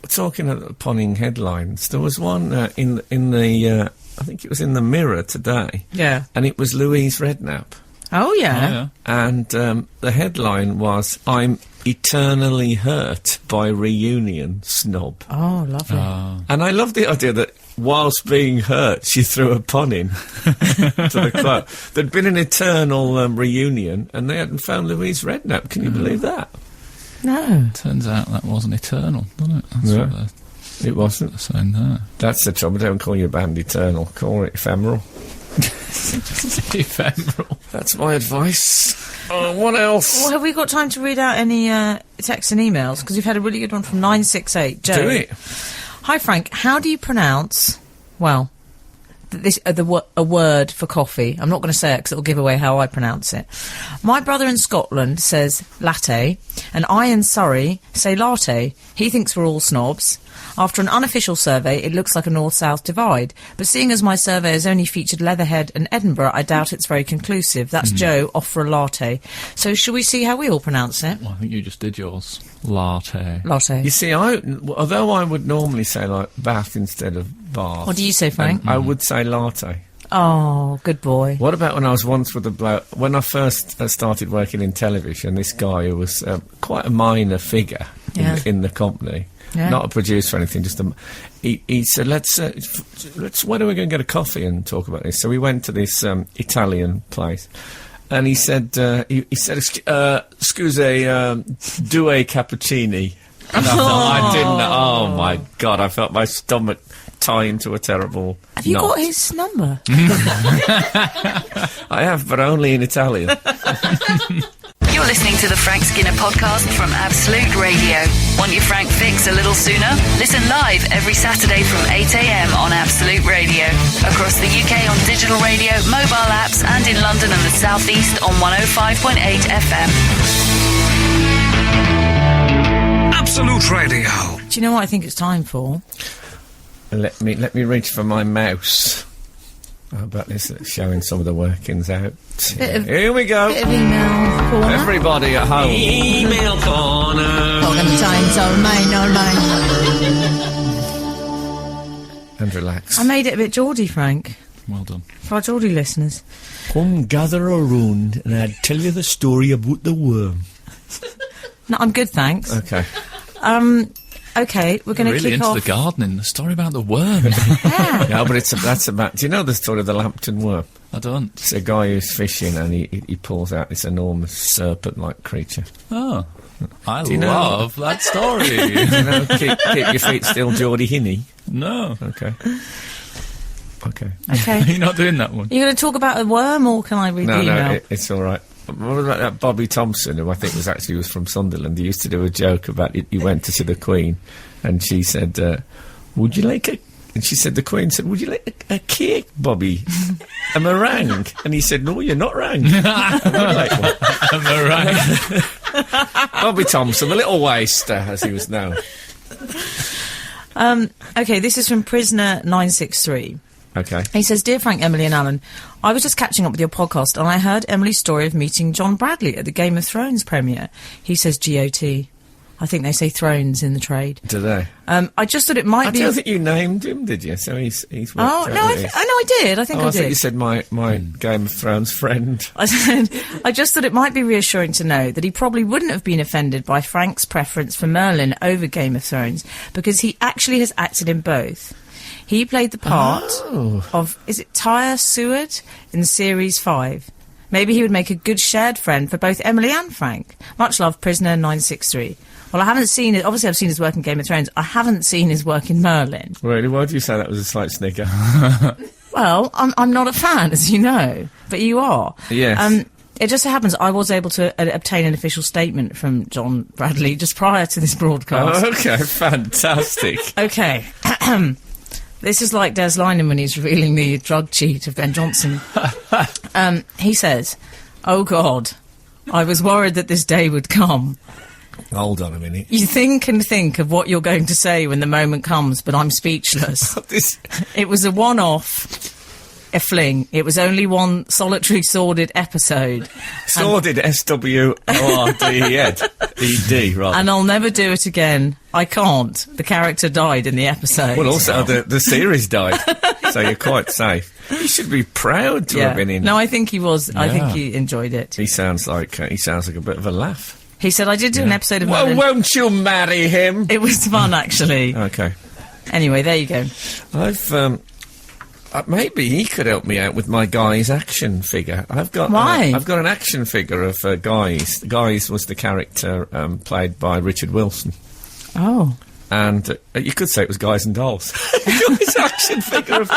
Talking of punning headlines, there was one in the I think it was in the Mirror today. Yeah. And it was Louise Redknapp. Oh, yeah. Oh, yeah. And the headline was, "I'm eternally hurt by reunion snob." Oh, lovely. And I love the idea that whilst being hurt, she threw a pun in to the club. There'd been an eternal reunion, and they hadn't found Louise Redknapp. Can you believe that? No. Turns out that wasn't eternal, wasn't it? That's Yeah. what they're It wasn't. saying there. That's the trouble. Don't call your band eternal. Call it ephemeral. Ephemeral. That's my advice. What else? Well, have we got time to read out any texts and emails? Because we've had a really good one from 968. Joe. Do it. Hi, Frank. How do you pronounce, well, a word for coffee? I'm not going to say it because it'll give away how I pronounce it. My brother in Scotland says latte, and I in Surrey say latte. He thinks we're all snobs. After an unofficial survey, it looks like a north-south divide. But seeing as my survey has only featured Leatherhead and Edinburgh, I doubt it's very conclusive. That's Joe off for a latte. So shall we see how we all pronounce it? Well, I think you just did yours. Latte. Latte. You see, although I would normally say like bath instead of bath. What do you say, Frank? I would say latte. Oh, good boy. What about when I was once with a bloke, when I first started working in television, this guy who was quite a minor figure in the company, not a producer or anything, just he said, let's when are we going to get a coffee and talk about this? So we went to this Italian place, and he said, "Excuse, due cappuccini." And I didn't. Oh my God! I felt my stomach tie into a terrible. Have you knot. got his number? I have, but only in Italian. You're listening to the Frank Skinner podcast from Absolute Radio. Want your Frank fix a little sooner? Listen live every Saturday from 8 a.m. on Absolute Radio. Across the UK on digital radio, mobile apps, and in London and the South East on 105.8 FM. Absolute Radio. Do you know what I think it's time for? Let me reach for my mouse. How about this? Showing some of the workings out. Here we go. Bit of email corner. Everybody at home. Email corner. Times all mine. And relax. I made it a bit Geordie, Frank, Well done. for our Geordie listeners. Come gather around and I'd tell you the story about the worm. No, I'm good, thanks. Okay. Okay, we're going to Really kick into off. the gardening. The story about the worm. No, but that's about... Do you know the story of the Lambton worm? I don't. It's a guy who's fishing and he pulls out this enormous serpent-like creature. Oh. I you know- love that story. You know, keep your feet still, Geordie Hinney. No. Okay. Okay. Okay. You're not doing that one. You're going to talk about a worm, or can I read the email? It's all right. What about that Bobby Thompson, who I think was from Sunderland? He used to do a joke about it. He went to see the Queen, and she said, "Would you like a?" And she said, the Queen said, "Would you like a cake, Bobby, a meringue?" And he said, "No, you're not rang." I would like one. A meringue. Bobby Thompson, the little waster, as he was known. Okay, this is from Prisoner 963. Okay. He says, "Dear Frank, Emily and Alan, I was just catching up with your podcast and I heard Emily's story of meeting John Bradley at the Game of Thrones premiere." He says GOT. I think they say thrones in the trade. Do they? I just thought it might I be... don't think you named him, did you? So he's worked Oh, out no, what it is. I did. I think Oh, I I thought did. you said my Game of Thrones friend. I said, I just thought it might be reassuring to know that he probably wouldn't have been offended by Frank's preference for Merlin over Game of Thrones, because he actually has acted in both. He played the part of, is it Tyre Seward in Series 5? Maybe he would make a good shared friend for both Emily and Frank. Much love, Prisoner 963. Well, I haven't seen it. Obviously, I've seen his work in Game of Thrones. I haven't seen his work in Merlin. Really? Why do you say that was a slight snigger? Well, I'm not a fan, as you know, but you are. Yes. It just so happens I was able to obtain an official statement from John Bradley just prior to this broadcast. Oh, okay, fantastic. Okay. This is like Des Lynam when he's revealing the drug cheat of Ben Johnson. He says, "Oh, God, I was worried that this day would come. Hold on a minute. You think and think of what you're going to say when the moment comes, but I'm speechless. This, It was a one-off, a fling. It was only one solitary sordid episode. sordid, S-W-O-R-D-E-D, rather. And I'll never do it again. I can't. The character died in the episode." Well, also, the series died, so you're quite safe. You should be proud to have been in. No, I think he was. I think Yeah. he enjoyed it. He sounds like a bit of a laugh. He said, "I did do an episode of Well, Merlin." won't you marry him? It was fun, actually. Okay. Anyway, there you go. I've, maybe he could help me out with my Guys action figure. I've got Why? I've got an action figure of Guys. Guys was the character played by Richard Wilson. Oh. And you could say it was Guys and Dolls. Guys action figure of...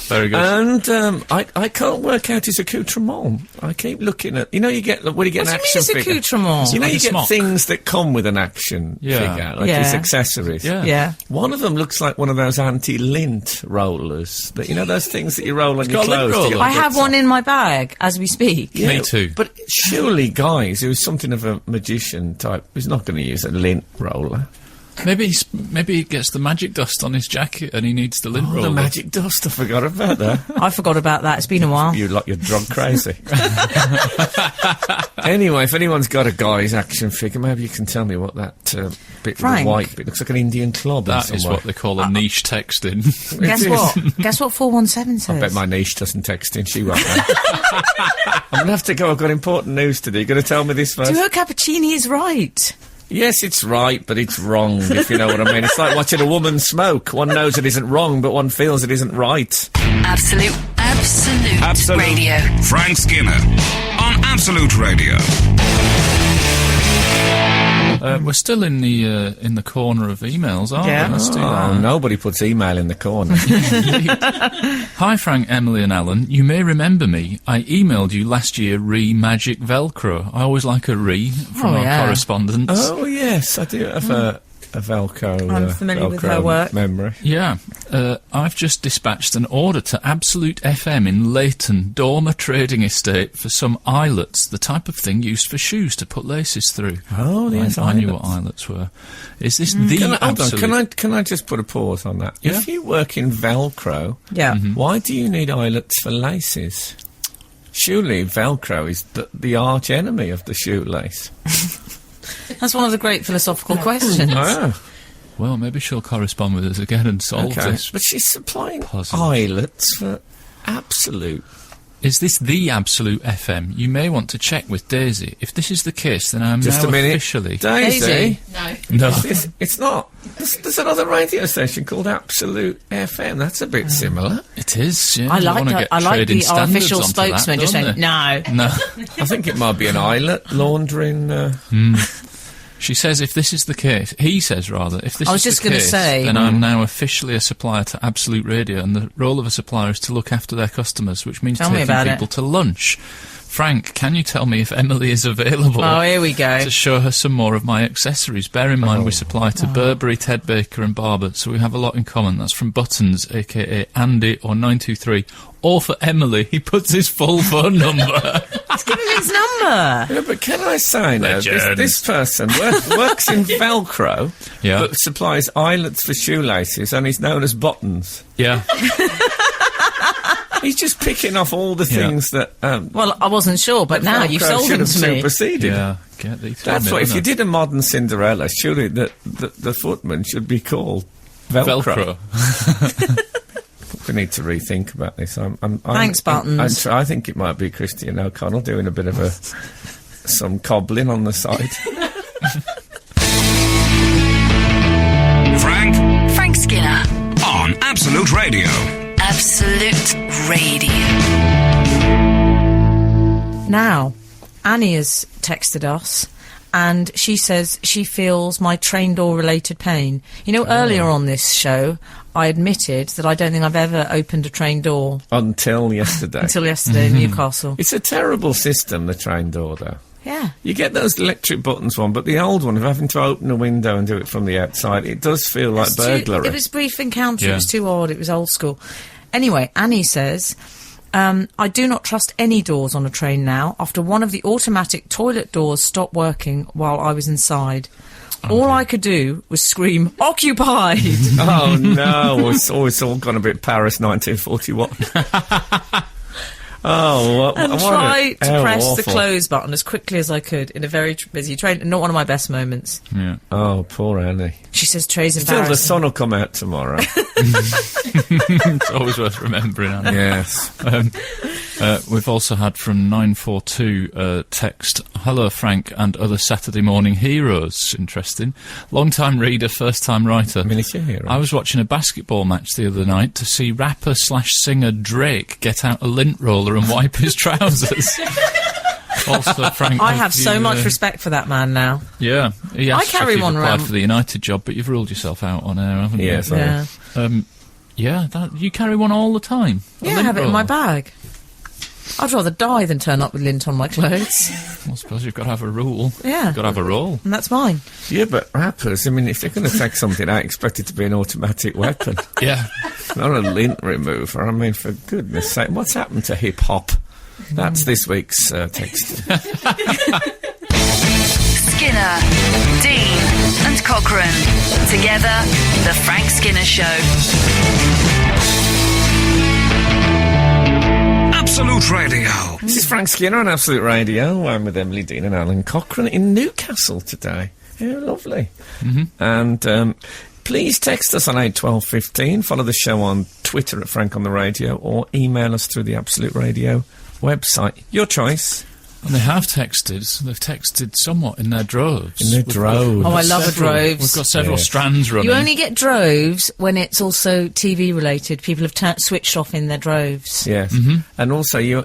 Very good. And I can't work out his accoutrement. I keep looking at... You know, you get when you get What an do you action mean his figure... accoutrement? You know, Like you a get smock. things that come with an action Yeah. figure, like Yeah. his accessories. Yeah. Yeah. One of them looks like one of those anti-lint rollers. That, you know, those things that you roll on your got a lint clothes. to get roller. the I have bits one off? in my bag as we speak. Yeah, Me too. But surely, Guys, who's something of a magician type, who's not going to use a lint roller. Maybe he gets the magic dust on his jacket and he needs the lint Oh, roller. the magic dust, I forgot about that. I forgot about that. It's been a while. You're drug crazy. Anyway, if anyone's got a Guy's action figure, maybe you can tell me what that bit with Frank. the white bit looks like. An Indian club. That in is some way. what they call a niche texting. Guess It is. what? Guess what 417 says? I bet my niece doesn't text in. She won't. know. I'm gonna have to go. I've got important news to do. You're gonna tell me this first. Duo Cappuccini is right. Yes, it's right, but it's wrong, if you know what I mean. It's like watching a woman smoke. One knows it isn't wrong, but one feels it isn't right. Absolute Radio. Frank Skinner on Absolute Radio. We're still in the corner of emails, aren't Yeah. we? Let's do Oh, that. nobody puts email in the corner. Hi, Frank, Emily and Alan. You may remember me. I emailed you last year Magic Velcro. I always like a from Oh, our yeah. correspondence. Oh, yes, I do have a Velcro. I'm familiar with Velcro her work. memory. Yeah, I've just dispatched an order to Absolute FM in Leighton, Dormer Trading Estate, for some eyelets, the type of thing used for shoes to put laces through. Oh, yes, I knew what eyelets. eyelets were. Is this the Hold on, Absolute? can I just put a pause on that? Yeah. If you work in Velcro, Yeah. why do you need eyelets for laces? Surely Velcro is the arch enemy of the shoelace. That's one of the great philosophical questions. Oh, Well, maybe she'll correspond with us again and solve okay. this. But she's supplying puzzle. eyelets for Absolute. Is this the Absolute FM? You may want to check with Daisy. If this is the case, then I am Just now a minute. officially... Daisy? No. It's not. There's another radio station called Absolute FM. That's a bit similar. It is, yeah. I They like wanna that. get I like trading the our standards official onto that, spokesman just don't saying, they? no. No. I think it might be an eyelet laundering. She says if this is the case, he says rather, if this I was is just the gonna case, say- then I'm now officially a supplier to Absolute Radio, and the role of a supplier is to look after their customers, which means Tell me taking about it. people to lunch. Frank, can you tell me if Emily is available? Oh, here we go. To show her some more of my accessories. Bear in mind we supply to Burberry, Ted Baker and Barber, so we have a lot in common. That's from Buttons, a.k.a. Andy, or 923. Or for Emily, he puts his full phone number. Let's give him his number. Yeah, but can I say now, Legend. this person works in Velcro, Yeah. but supplies eyelets for shoelaces, and he's known as Buttons. Yeah. He's just picking off all the Yeah. things that. Well, I wasn't sure, but now you've Velcro sold should them have to me. superseded. Yeah. Get these That's what. If you did a modern Cinderella, surely the footman should be called Velcro. We need to rethink about this. Thanks, Buttons. I think it might be Christian O'Connell doing a bit of some cobbling on the side. Frank Skinner. on Absolute Radio. Absolute Radio. Now, Annie has texted us, and she says she feels my train door related pain. You know, earlier on this show, I admitted that I don't think I've ever opened a train door Until yesterday. until yesterday in Newcastle. It's a terrible system, the train door, though. Yeah. You get those electric buttons one, but the old one of having to open a window and do it from the outside, it does feel like It burglary. was a brief encounter. Yeah. It was too odd. It was old school. Anyway, Annie says, I do not trust any doors on a train now after one of the automatic toilet doors stopped working while I was inside. All I could do was scream, occupied! Oh no, it's all gone a bit Paris 1941. And tried to how press the awful. close button as quickly as I could in a very busy train. Not one of my best moments. Yeah. Oh, poor Annie. She says Trey's Still, the embarrassing. sun will come out tomorrow. It's always worth remembering, Anna. Yes. We've also had from 942 text, hello Frank and other Saturday morning heroes. Interesting. Long-time reader, first-time writer. Miniature hero. I was watching a basketball match the other night to see rapper/singer Drake get out a lint roller and wipe his trousers. Also, Frank, I have so you, much respect for that man now. Yeah, he I asked carry if you've one applied around- for the United job, but you've ruled yourself out on air, haven't you? Yes, I have. Yeah. Yeah, you carry one all the time. A Yeah, I lint have it in my roller. bag. I'd rather die than turn up with lint on my clothes. I suppose you've got to have a rule. Yeah. Got to have a roll. And that's mine. Yeah, but rappers, I mean, if they're going to take something out, expect it to be an automatic weapon, Yeah. not a lint remover. I mean, for goodness sake, what's happened to hip-hop? That's this week's text. Skinner, Dean, and Cochrane. Together, The Frank Skinner Show. Absolute Radio. This is Frank Skinner on Absolute Radio. I'm with Emily Dean and Alan Cochrane in Newcastle today. Yeah, lovely. And please text us on 81215. Follow the show on Twitter at Frank on the Radio, or email us through the Absolute Radio website. Your choice. And they have texted. They've texted somewhat in their droves. In their droves. Oh, I love a We've droves. got several Yeah. strands running. You only get droves when it's also TV related. People have switched off in their droves. Yes. And also, you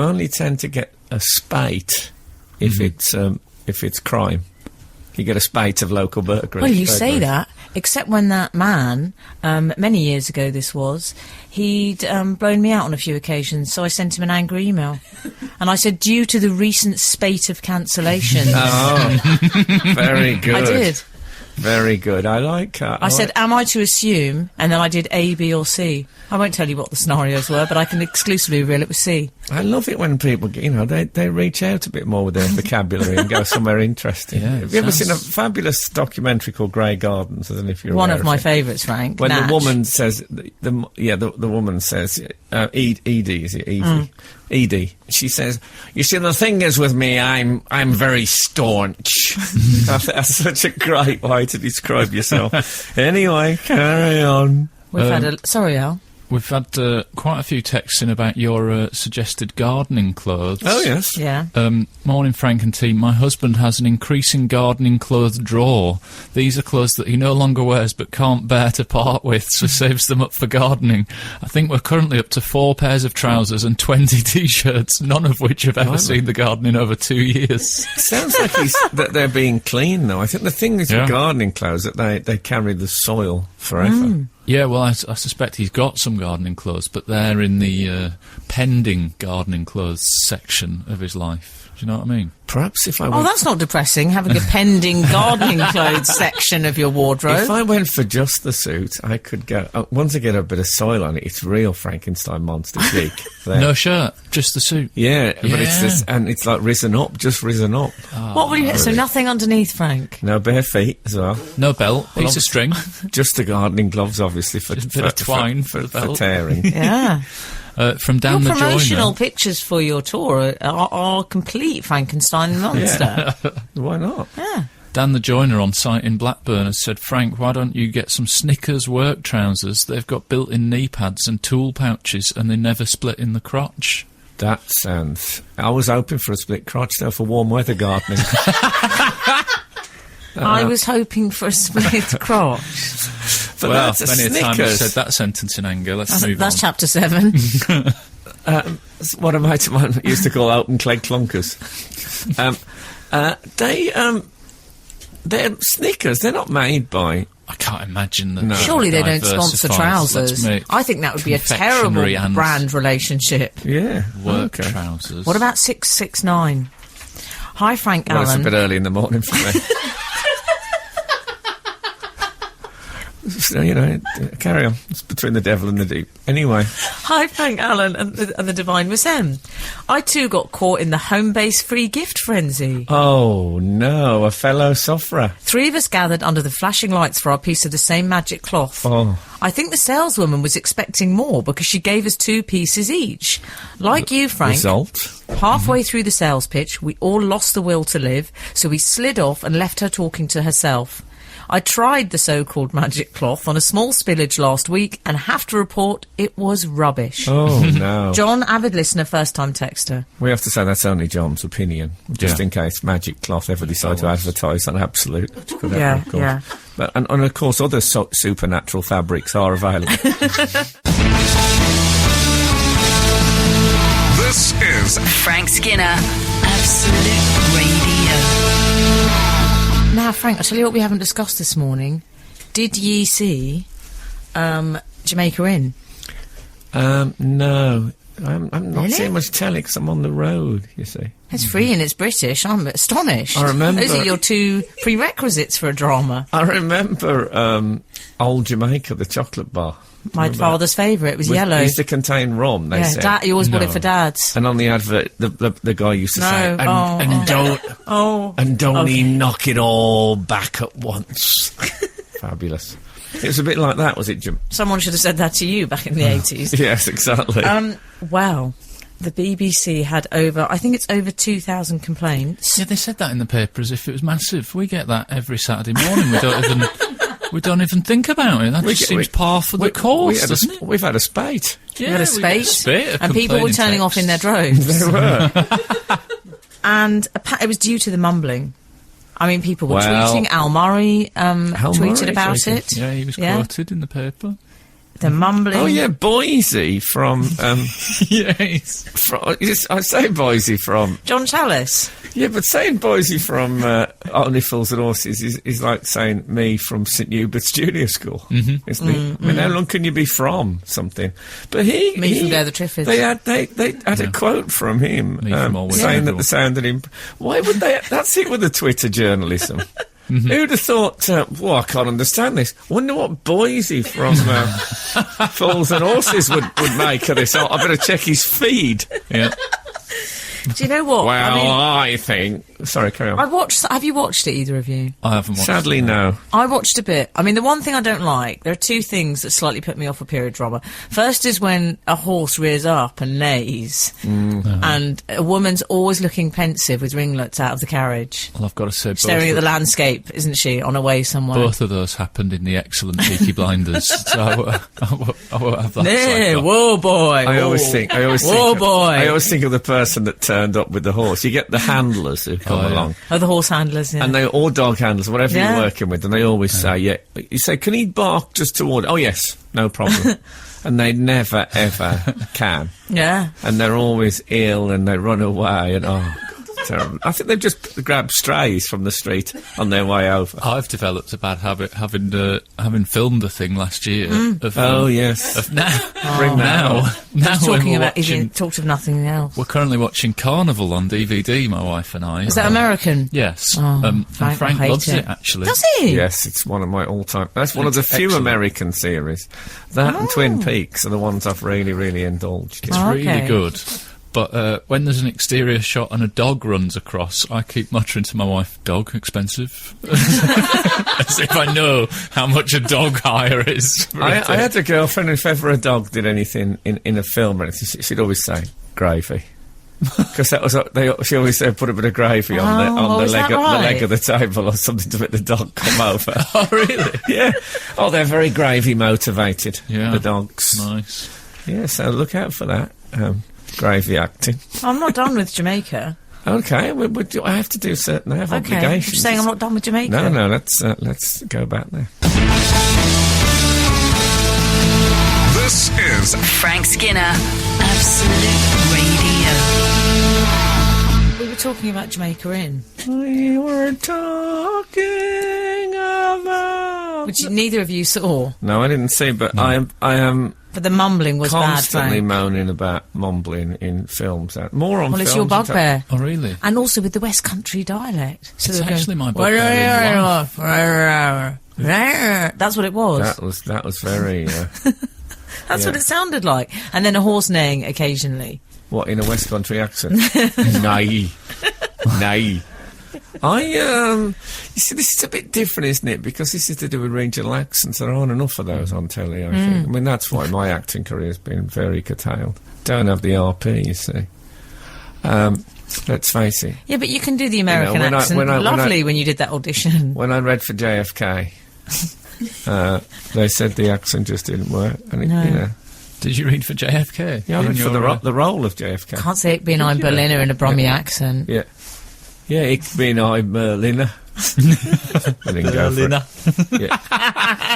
only tend to get a spate if it's crime. You get a spate of local burglary. Well, you say that, except when that man, many years ago this was, he'd blown me out on a few occasions, so I sent him an angry email. And I said, due to the recent spate of cancellations. Oh, very good. I did. Very good. I like I said, am I to assume? And then I did A, B or C. I won't tell you what the scenarios were, but I can exclusively reveal it was C. I love it when people, they reach out a bit more with their vocabulary and go somewhere interesting. Yeah, Have you ever seen a fabulous documentary called Grey Gardens? I don't know if you're One aware of my it. favourites, Frank. When Natch. the woman says, the woman says, Edie, is it Edie? Edie. She says, you see, the thing is with me, I'm very staunch. That's such a great way to describe yourself. Anyway, carry on. We've had a... Sorry, Al. We've had quite a few texts in about your suggested gardening clothes. Oh, yes. Yeah. Morning, Frank and team. My husband has an increasing gardening clothes drawer. These are clothes that he no longer wears but can't bear to part with, so saves them up for gardening. I think we're currently up to 4 pairs of trousers and 20 T-shirts, none of which have ever seen the garden in over 2 years. Sounds like that they're being clean, though. I think the thing is with gardening clothes that they carry the soil forever. Yeah, well, I suspect he's got some gardening clothes, but they're in the pending gardening clothes section of his life. Do you know what I mean? Perhaps if I Oh, went... that's not depressing, having a pending gardening clothes section of your wardrobe. If I went for just the suit, I could go... once I get a bit of soil on it, it's real Frankenstein monster chic. There. No shirt, just the suit. Yeah, but it's this... And it's like risen up, just risen up. What would you... So nothing underneath, Frank? No bare feet as well. No belt, piece of string. Just the gardening gloves, obviously, for... Just a bit of twine for the for belt. tearing. Yeah. From Dan Your the promotional Joiner. pictures for your tour are complete Frankenstein monster. Why not? Yeah. Dan the Joiner on site in Blackburn has said, Frank, why don't you get some Snickers work trousers? They've got built-in knee pads and tool pouches and they never split in the crotch. That sounds... I was hoping for a split crotch, though, for warm weather gardening. I was hoping for a split crotch. But Well, that's a many a time I've Snickers. said that sentence in anger. Let's move That's on. chapter 7. What a mate of mine used to call open cleg clunkers. They're Snickers. They're not made by... I can't imagine that. No. Surely they don't sponsor Diversifies. Let's trousers. make I think that would be a terrible confectionery and brand relationship. Yeah. work okay. trousers. What about 669? Hi, Frank Well, it's a Allen. bit early in the morning for me. So, carry on. It's between the devil and the deep. Anyway. Hi, Frank Allen and the Divine Miss M. I too got caught in the home-based free gift frenzy. Oh, no. A fellow sufferer. 3 of us gathered under the flashing lights for our piece of the same magic cloth. Oh. I think the saleswoman was expecting more because she gave us 2 pieces each. Like you, Frank, Result? halfway through the sales pitch, we all lost the will to live, so we slid off and left her talking to herself. I tried the so-called magic cloth on a small spillage last week and have to report it was rubbish. Oh, no. John, avid listener, first-time texter. We have to say that's only John's opinion, just Yeah. in case Magic Cloth ever decide to advertise on Absolute. Could happen, of course. Yeah. But, and of course, other supernatural fabrics are available. This is Frank Skinner, Absolute Radio. Now, Frank, I'll tell you what we haven't discussed this morning. Did ye see Jamaica Inn? No. I'm not Really? seeing much telly 'cause I'm on the road, you see. It's free and it's British. I'm astonished. I remember- Those are your 2 prerequisites for a drama. I remember Old Jamaica, the chocolate bar. My Remember father's favourite. It was that? yellow. It used to contain rum, they Yeah, said. you always bought it No. for Dad's. And on the advert, the guy used to No, say, oh, and don't okay. he knock it all back at once. Fabulous. It was a bit like that, was it, Jim? Someone should have said that to you back in the 80s. Yes, exactly. Well, the BBC had I think it's over 2,000 complaints. Yeah, they said that in the paper as if it was massive. We get that every Saturday morning. We don't even think about it. That just seems par for the course, doesn't it? We've had a spate. We had a spate, spate of and people were complaining turning off in their texts. droves. They were. And it was due to the mumbling. I mean, people were Well, tweeting. Al Murray Murray tweeted about tweeted. it. Yeah, he was Yeah. quoted in the paper. The mumbling. Oh yeah, Boise from. Yes. I say Boise from. John Chalice. Yeah, but saying Boise from Only Fools and Horses is like saying me from St Hubert's Junior School, isn't it? I mean, how long can you be from something? But Me from There the Triffids. They had a quote from him Me from Always saying that Evil. the sounded him. Why would they? That's it with the Twitter journalism. Who'd have thought, I can't understand this. Wonder what Boise from Fools and Horses would make of this. I better check his feed. Yeah. Do you know what? Well, I mean, I think... Sorry, carry on. have you watched it, either of you? I haven't watched Sadly, it. no. I watched a bit. I mean, the one thing I don't like, there are two things that slightly put me off a period drama. First is when a horse rears up and neighs, and a woman's always looking pensive with ringlets out of the carriage, Well, I've got to say, staring at the landscape, isn't she, on her way somewhere? both of those happened in the excellent Peaky Blinders, so I won't have that. Nay, side off. whoa, boy. I always think Whoa, of, boy. I always think of the person that turned up with the horse. You get the handlers who come Oh, yeah. along, Oh, the horse handlers, yeah. and they or dog handlers, whatever Yeah. you're working with, and they always say, you say, can he bark just toward? Oh yes, no problem. And they never ever can, Yeah. and they're always ill, and they run away, and God, it's terrible. I think they've just grabbed strays from the street on their way over. I've developed a bad habit having filmed the thing last year. Of, Oh yes, of now, bring that up. now when Talking we're about, watching, talked of nothing else. we're currently watching Carnival on DVD. My wife and I. Is that American? Yes. Oh, and Frank Frank will hate loves it. it actually. Does he? Yes, it's one of my all-time... That's one of the It's few excellent. American series. That and Twin Peaks are the ones I've really, really indulged in. It's Oh, really okay. good. But when there's an exterior shot and a dog runs across, I keep muttering to my wife, "Dog expensive," as if I know how much a dog hire is. for I it. had a girlfriend, if ever a dog did anything in a film or anything, she'd always say, gravy. Because that was... she always said, put a bit of gravy on Oh, the is leg, that the leg right? of the table or something to make the dog come over. Oh, really? Yeah. Oh, they're very gravy motivated, Yeah. the dogs. Nice. Yeah, so look out for that. Gravy acting. I'm not done with Jamaica. Okay, I have to do certain... I have Okay. I'm obligations. just saying I'm not done with Jamaica. No, let's go back there. This is Frank Skinner, Absolute Radio. We were talking about Jamaica Inn, We were talking about... which neither of you saw, No, I didn't see, but I am but the mumbling was bad, constantly Frank. moaning about mumbling in films. More on Well, films. it's your than bugbear. Oh, really? And also with the West Country dialect. So It's they're going, actually my bugbear in That's what it was. That was very... That's yeah. what it sounded like. And then a horse neighing occasionally. what, in a West Country accent? Nay. Nay. You see, this is a bit different, isn't it? Because this is to do with regional accents. There aren't enough of those on telly, I think. I mean, that's why my acting career has been very curtailed. Don't have the RP, you see. Let's face it. Yeah, but you can do the American when I- accent. when I- Lovely when you did that audition. When I read for JFK, they said the accent just didn't work. And No. you know, Did you read for JFK? yeah, I In read for your, the role of JFK. Can't say it being I'm Berliner in a Brummy accent. Yeah. Yeah, ich bin ein Berliner. I didn't go for it. Yeah.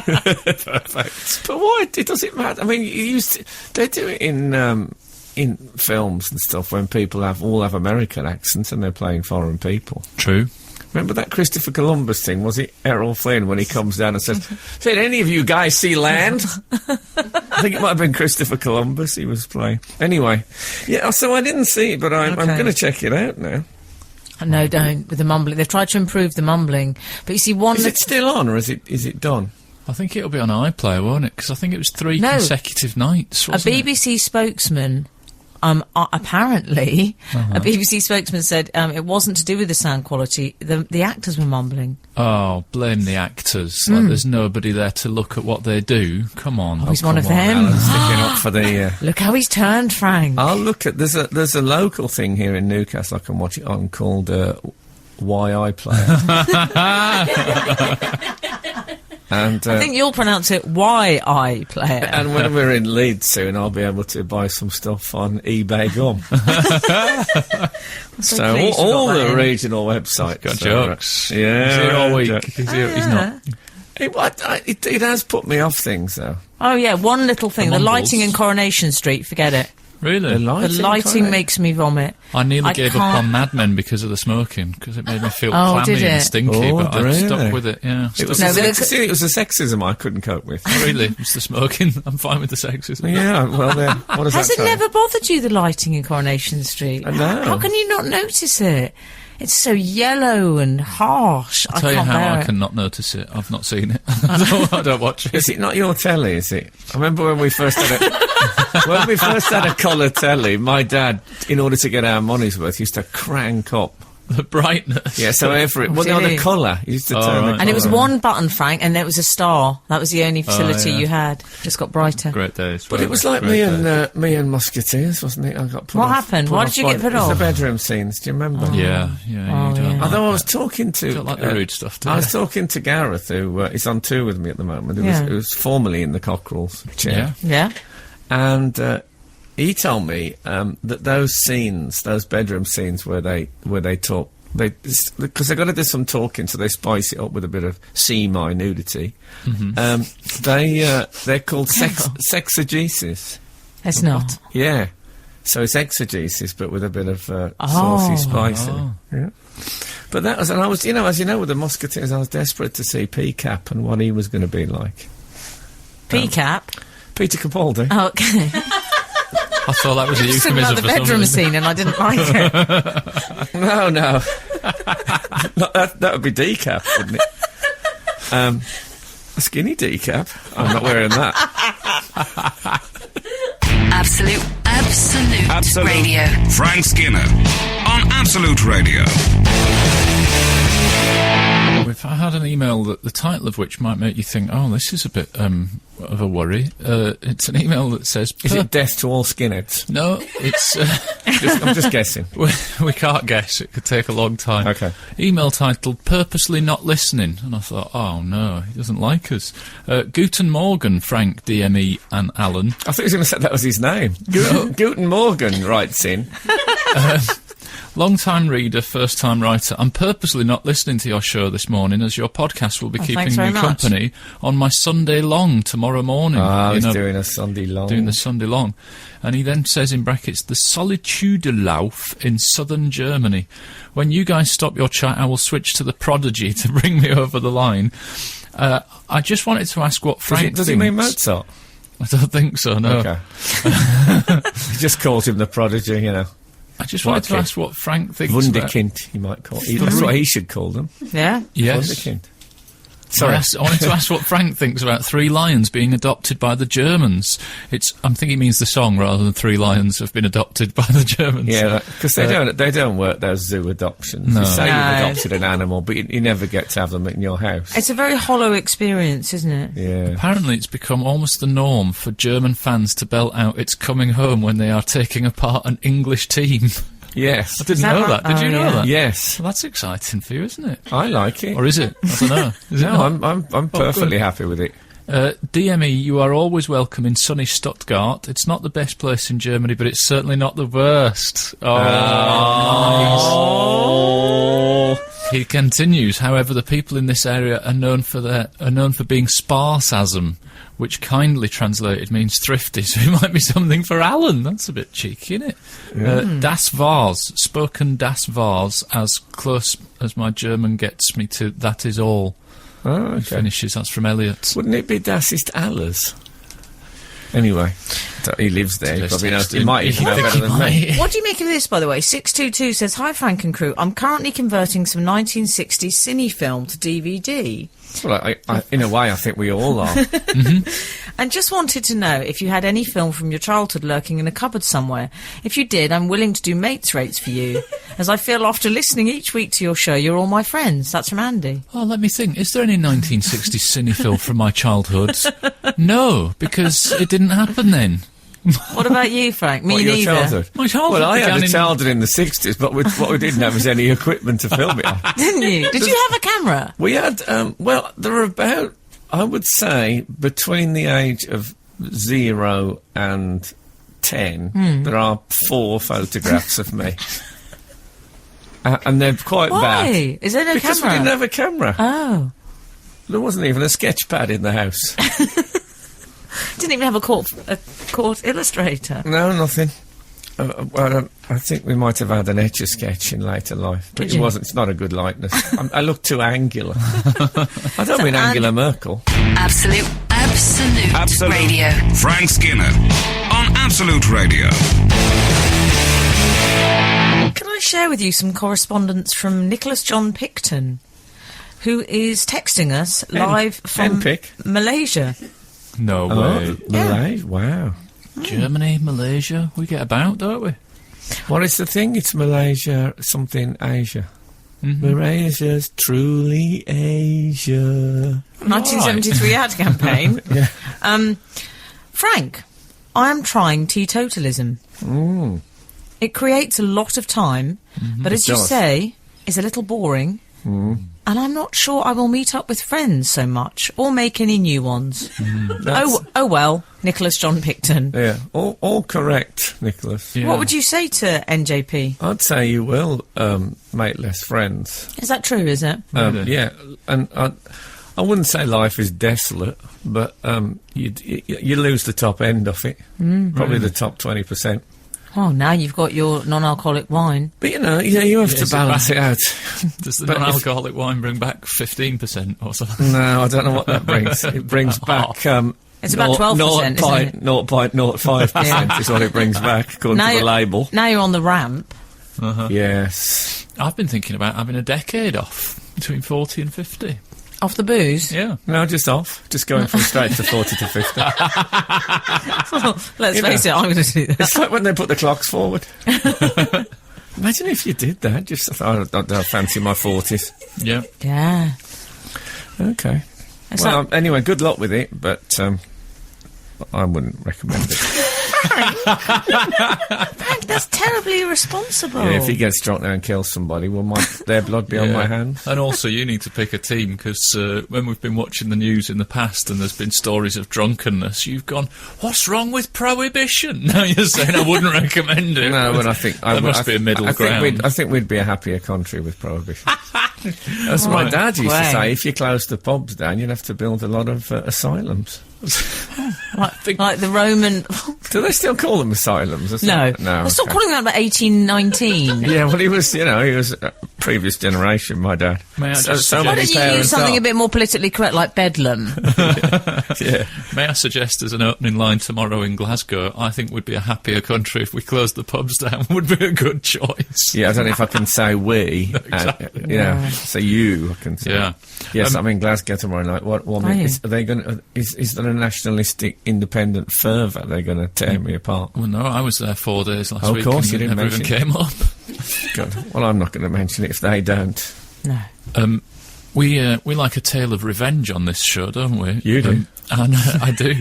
Perfect. But why? It doesn't matter. I mean, they do it in films and stuff when people all have American accents and they're playing foreign people. True. Remember that Christopher Columbus thing? Was it Errol Flynn when he comes down and says, "Did any of you guys see land?" I think it might have been Christopher Columbus he was playing. Anyway, yeah, so I didn't see it, but I'm Okay. going to check it out now. No, don't. With the mumbling. They've tried to improve the mumbling. But you see, one... Is it still on, or is it done? I think it'll be on iPlayer, won't it? Because I think it was 3 No. consecutive nights, A wasn't it? BBC spokesman... apparently, a BBC spokesman said it wasn't to do with the sound quality. The actors were mumbling. Oh, blame the actors. Like, there's nobody there to look at what they do. Come on. He's one of come on, them. Alan. Sticking up for the... Look how he's turned, Frank. I'll look at... There's a local thing here in Newcastle I can watch it on called YI Player. And, I think you'll pronounce it Y-I player. and when we're in Leeds soon, I'll be able to buy some stuff on eBay Gum. So pleased you all got that the in. regional websites. Got are, jokes. Yeah. He's here all week. jokes. He's not. It has put me off things, though. Oh, yeah, one little thing. The Mongols. lighting in Coronation Street, forget it. Really? The lighting, The lighting kinda- makes me vomit. I nearly gave up can't- on Mad Men because of the smoking, because it made me feel Oh, clammy did and it? stinky, Oh, but I really? stuck with it, yeah. It was, No, the but it was the sexism I couldn't cope with. Really? It's the smoking. I'm fine with the sexism. Yeah, well, then, what does Has that it say? never bothered you, the lighting in Coronation Street? No. How can you not notice it? It's so yellow and harsh. I'll tell you can't how bear I it. can not notice it. I've not seen it. I don't watch it. Is it not your telly, is it? I remember when we first had a colour telly, my dad, in order to get our money's worth, used to crank up. The brightness. Yeah, so every... Well, on Did the he? colour. He used to Oh, turn right. the And it was colour. one button, Frank, and there was a star. That was the only facility yeah. you had. Just got brighter. Great days. But it was like me and Musketeers, wasn't it? I got put What off- happened? put Why off did you by- get put it was off? the bedroom scenes, do you remember? Yeah, Oh, you don't yeah. like Although I that. was talking to... Don't like the rude stuff, do I you? was talking to Gareth, who is on tour with me at the moment, Yeah. who was formerly in the Cockerels chair. Yeah. Yeah? And he told me that those scenes, those bedroom scenes where they talk, because they've got to do some talking, so they spice it up with a bit of semi nudity. They're called sexegesis. It's not. Yeah. So it's exegesis, but with a bit of saucy spice in it. Yeah. But that was, and I was, as you know, with the Musketeers, I was desperate to see P-Cap and what he was going to be like. P-cap. Peter Capaldi. Oh, okay. I thought that was a Just talking about euphemism the for bedroom something. scene, and I didn't like it. No. that would be decap, wouldn't it? A skinny decap. I'm not wearing that. Absolute Radio. Frank Skinner on Absolute Radio. We've had an email that the title of which might make you think, oh, this is a bit of a worry. It's an email that says... Is it death to all skinheads? No, it's... I'm just guessing. we can't guess. It could take a long time. Okay. Email titled Purposely Not Listening. And I thought, oh no, he doesn't like us. Guten Morgen, Frank, DME and Alan. I thought he was going to say that was his name. Guten Morgen writes in. Long-time reader, first-time writer. I'm purposely not listening to your show this morning, as your podcast will be keeping thanks me very much. company on my Sunday long tomorrow morning. Ah, You he's know, doing a Sunday long. doing the Sunday long. And he then says in brackets, the Solitudenlauf in southern Germany. When you guys stop your chat, I will switch to the Prodigy to bring me over the line. I just wanted to ask what Frank Does thinks. he mean Mozart? I don't think so, no. Okay. He just calls him the Prodigy, I just wanted to Okay. ask what Frank thinks about... Wunderkind, he might call. That's what he should call them. Yeah? Yes. Wunderkind. Sorry. Sorry. I wanted to ask what Frank thinks about Three Lions being adopted by the Germans. I'm thinking he means the song rather than Three Lions have been adopted by the Germans. Yeah, because they don't work, those zoo adoptions. No. You say No. you've adopted an animal, but you never get to have them in your house. It's a very hollow experience, isn't it? Yeah. Apparently it's become almost the norm for German fans to belt out It's Coming Home when they are taking apart an English team. Yes. I didn't that know right? that. Did Oh, you know yeah. that? Yes. Well, that's exciting for you, isn't it? I like it. Or is it? I don't know. Is it No, not? I'm perfectly happy with it. DME, you are always welcome in sunny Stuttgart. It's not the best place in Germany, but it's certainly not the worst. Oh, He continues. However, the people in this area are known for being sparsasm, which kindly translated means thrifty. So it might be something for Alan. That's a bit cheeky, isn't it? Das war's, spoken das war's, as close as my German gets me to that is all. Oh, okay. Finishes. That's from Elliot. Wouldn't it be Das ist alles? Anyway, he lives there. He probably knows. He might even know better than me. What do you make of this, by the way? 622 says, hi, Frank and crew. I'm currently converting some 1960s cine film to DVD. Well, I, in a way, I think we all are. And just wanted to know if you had any film from your childhood lurking in a cupboard somewhere. If you did, I'm willing to do mates rates for you, as I feel after listening each week to your show, you're all my friends. That's from Andy. Oh, let me think. Is there any 1960s cine film from my childhood? No, because it didn't happen then. What about you, Frank? Me What, your neither. childhood? My childhood Well, I had began a in- childhood in the 60s, but what we didn't have was any equipment to film it on. Didn't you? Did you have a camera? We had, well, there were about, I would say, between the age of 0 and 10, there are 4 photographs of me. And they're quite Why? bad. Is there no Because camera? we didn't have a camera. Oh. There wasn't even a sketch pad in the house. Didn't even have a court illustrator. No, nothing. Well, I think we might have had an Etch-a-Sketch in later life, but Did it you? wasn't. It's not a good likeness. I look too angular. I don't mean Angela Merkel. Absolute Radio. Frank Skinner on Absolute Radio. Can I share with you some correspondence from Nicholas John Picton, who is texting us live from Pick. Malaysia? No way. Malay? Wow. Germany, Malaysia, we get about, don't we? What is the thing? It's Malaysia, something Asia. Malaysia's truly Asia. 1973 ad campaign. Yeah. Frank, I am trying teetotalism. It creates a lot of time, but as It you does. say, is a little boring. And I'm not sure I will meet up with friends so much, or make any new ones. Oh well, Nicholas John Picton. Yeah, all correct, Nicholas. Yeah. What would you say to NJP? I'd say you will make less friends. Is that true, is it? Really? Yeah, and I wouldn't say life is desolate, but you lose the top end of it. Probably the top 20%. Oh, now you've got your non-alcoholic wine. But you know, you have to is it balance it out. Does the But if- non-alcoholic wine bring back 15% or something? No, I don't know what that brings. It brings back. It's about 12%, isn't it? 0.05% is what it brings back, according to the label. Now you're on the ramp. Yes. I've been thinking about having a decade off, between 40 and 50. Off the booze. Yeah. No, just off. Just going from straight to 40 to 50. Let's You face it, I'm going to do that. It's like when they put the clocks forward. Imagine if you did that. Just thought, I fancy my 40s. Yeah. Yeah. Okay. It's Well, like- anyway, good luck with it, but I wouldn't recommend it. Frank, that's terribly irresponsible. Yeah, if he gets drunk there and kills somebody, will their blood be on my hands? And also, you need to pick a team, because when we've been watching the news in the past and there's been stories of drunkenness, you've gone, what's wrong with prohibition? Now you're saying I wouldn't recommend it. No, but I think there must be a middle ground. I think we'd be a happier country with prohibition. That's what my dad used to Way. say. If you close the pubs down, you'd have to build a lot of asylums. Like the Roman... Do they still call them asylums? Is No. that- no. Let's stop okay. calling that about 1819. Yeah, well, he was a previous generation, my dad. May I just Why many don't you use parents something are. a bit more politically correct, like Bedlam? Yeah. May I suggest as an opening line tomorrow in Glasgow, I think we'd be a happier country if we closed the pubs down. Would be a good choice. Yeah, I don't know if I can say we. Exactly. So you, I can say. Yeah. Yes, I'm in Glasgow tomorrow night. What Are you? are they going to? Is there a nationalistic, independent fervour they're going to tear me apart? Well, no, I was there 4 days last Oh, of week. course, and you didn't it never even mention came up. God. Well, I'm not going to mention it if they don't. No. We like a tale of revenge on this show, don't we? You do. And I do.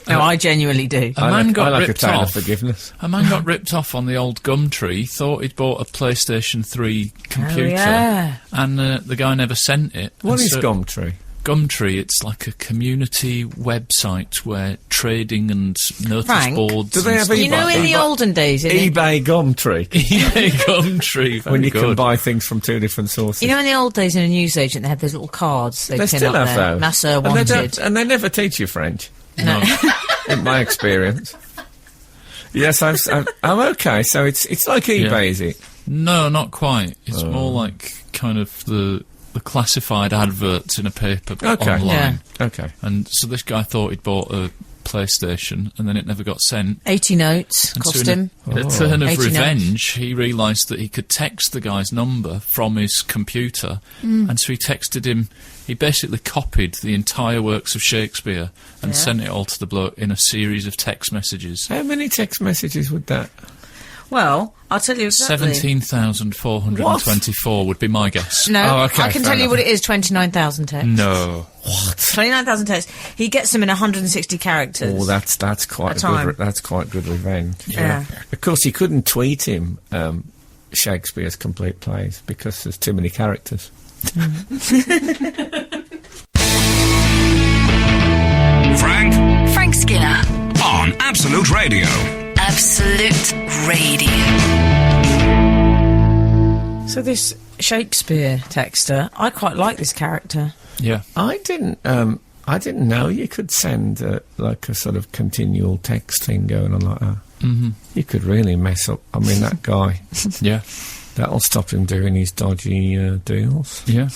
No, I genuinely do. A man got I like a ripped tale of off. forgiveness. A man got ripped off on the old Gumtree, thought he'd bought a PlayStation 3 computer, yeah. and the guy never sent it. What And is so- Gumtree? Gumtree, it's like a community website where trading and notice Frank, boards... do they and have stuff You know, in the eBay- olden days... eBay Gumtree. eBay Gumtree, very When you can good. buy things from 2 different sources. You know, in the old days, in a newsagent, they had those little cards they'd they pin still up have there. those. Nasser And they wanted. don't- and they never teach you French, No. in my experience. Yes, I'm okay. So it's like eBay, Yeah. is it? No, not quite. It's more like kind of the classified adverts in a paper Okay. online. Yeah. Okay. And so this guy thought he'd bought a PlayStation, and then it never got sent. 80 notes And cost so in him. a turn of 80 notes. revenge, he realised that he could text the guy's number from his computer, and so he texted him. He basically copied the entire works of Shakespeare and sent it all to the bloke in a series of text messages. How many text messages would that? Well, I'll tell you exactly. 17,424 would be my guess. No, Oh, okay, I can fair tell you enough. what it is, 29,000 texts. No. 29,000 texts. He gets them in 160 characters. Oh, that's quite A time. that's quite good revenge. Yeah. Of course, you couldn't tweet him Shakespeare's complete plays because there's too many characters. Frank Skinner. on Absolute Radio. Absolute Radio. So this Shakespeare texter, I quite like this character. Yeah. I didn't know you could send like a sort of continual text thing going on like that. Mm-hmm. You could really mess up. I mean, that guy. Yeah. That'll stop him doing his dodgy deals. Yeah.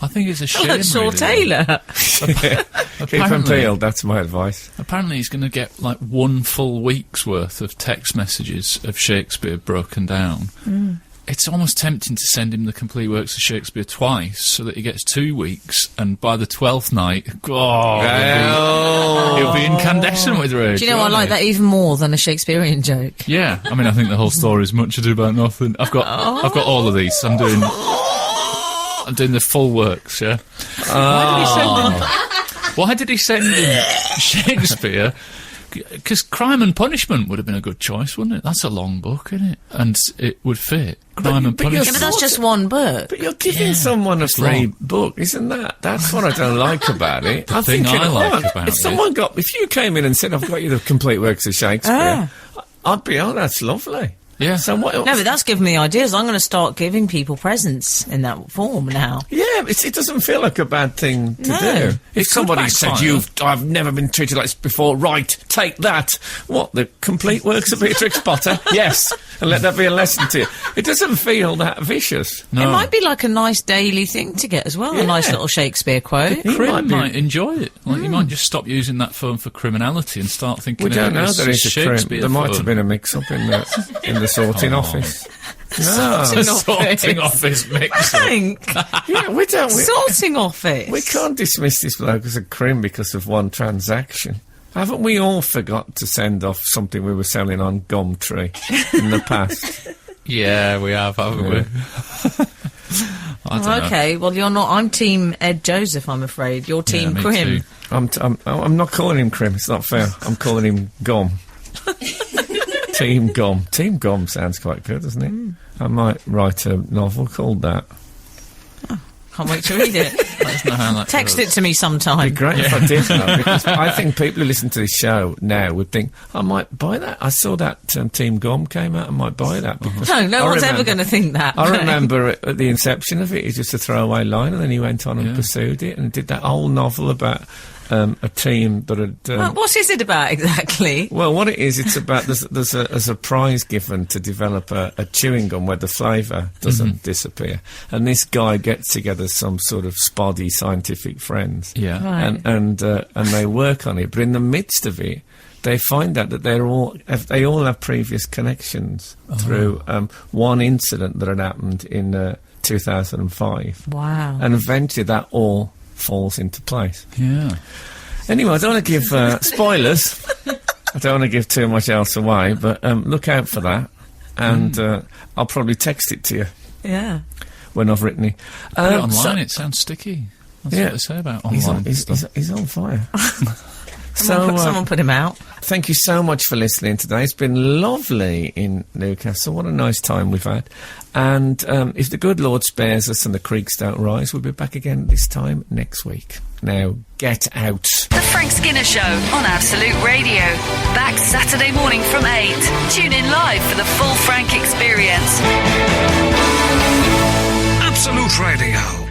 I think it's a shame. Like Saul really. Taylor. Keep him peeled, that's my advice. Apparently he's going to get like 1 full week's worth of text messages of Shakespeare broken down. It's almost tempting to send him the complete works of Shakespeare twice so that he gets 2 weeks, and by the 12th night, he'll be incandescent with rage. Do you know, I like that even more than a Shakespearean joke. Yeah, I mean, I think the whole story is much ado about nothing. I've got all of these. I'm doing the full works, yeah. Why did he send him Shakespeare? Because Crime and Punishment would have been a good choice, wouldn't it? That's a long book, isn't it? And it would fit. Crime and Punishment. Yeah, but that's just one book. But you're giving someone a free book, isn't that? That's what I don't like about it. The thing I like about if you came in and said, I've got you the complete works of Shakespeare, I'd be, that's lovely. Yeah. So what else? No, but that's given me ideas. I'm going to start giving people presents in that form now. Yeah, it doesn't feel like a bad thing to do. If somebody said, I've never been treated like this before, right, take that. What, the complete works of Beatrix Potter? Yes, and let that be a lesson to you. It doesn't feel that vicious. No. It might be like a nice daily thing to get as well, a nice little Shakespeare quote. Crim might enjoy it. Like, you might just stop using that phone for criminality and start thinking. We don't know there is a Crim. There might have been a mix-up in the sorting office. No. Sorting office mix-up. Frank! Yeah, we don't. Sorting office. We can't dismiss this bloke as a Crim because of one transaction. Haven't we all forgot to send off something we were selling on Gumtree in the past? Yeah, we have, haven't we? I don't know. Okay, well, you're not. I'm Team Ed Joseph, I'm afraid. You're Team me Crim. too. I'm not calling him Crim. It's not fair. I'm calling him Gum. Team Gum. Team Gum sounds quite good, doesn't it? I might write a novel called that. Can't wait to read it. Let us know how that Text goes. it to me sometime. It'd be great if I did, though, because I think people who listen to this show now would think, I might buy that. I saw that Team Gum came out, I might buy that. Because No one's ever going to think that. I remember at the inception of it, it's just a throwaway line, and then he went on and pursued it and did that whole novel about a team that had... Well, what is it about exactly? Well, what it is, it's about there's a prize given to develop a chewing gum where the flavour doesn't disappear, and this guy gets together some sort of spoddy scientific friends, Right. and they work on it. But in the midst of it, they find out that they all have previous connections through one incident that had happened in 2005. Wow. And eventually, that all falls into place. Yeah. Anyway, I don't want to give spoilers. I don't want to give too much else away, but look out for that. And I'll probably text it to you Yeah. when I've written it. Put it online, it sounds sticky. That's what they say about online. He's on fire. So, Someone put him out. thank you so much for listening today. It's been lovely in Newcastle. What a nice time we've had. And if the good Lord spares us and the creeks don't rise, we'll be back again this time next week. Now, get out. The Frank Skinner Show on Absolute Radio. Back Saturday morning from 8. Tune in live for the full Frank experience. Absolute Radio.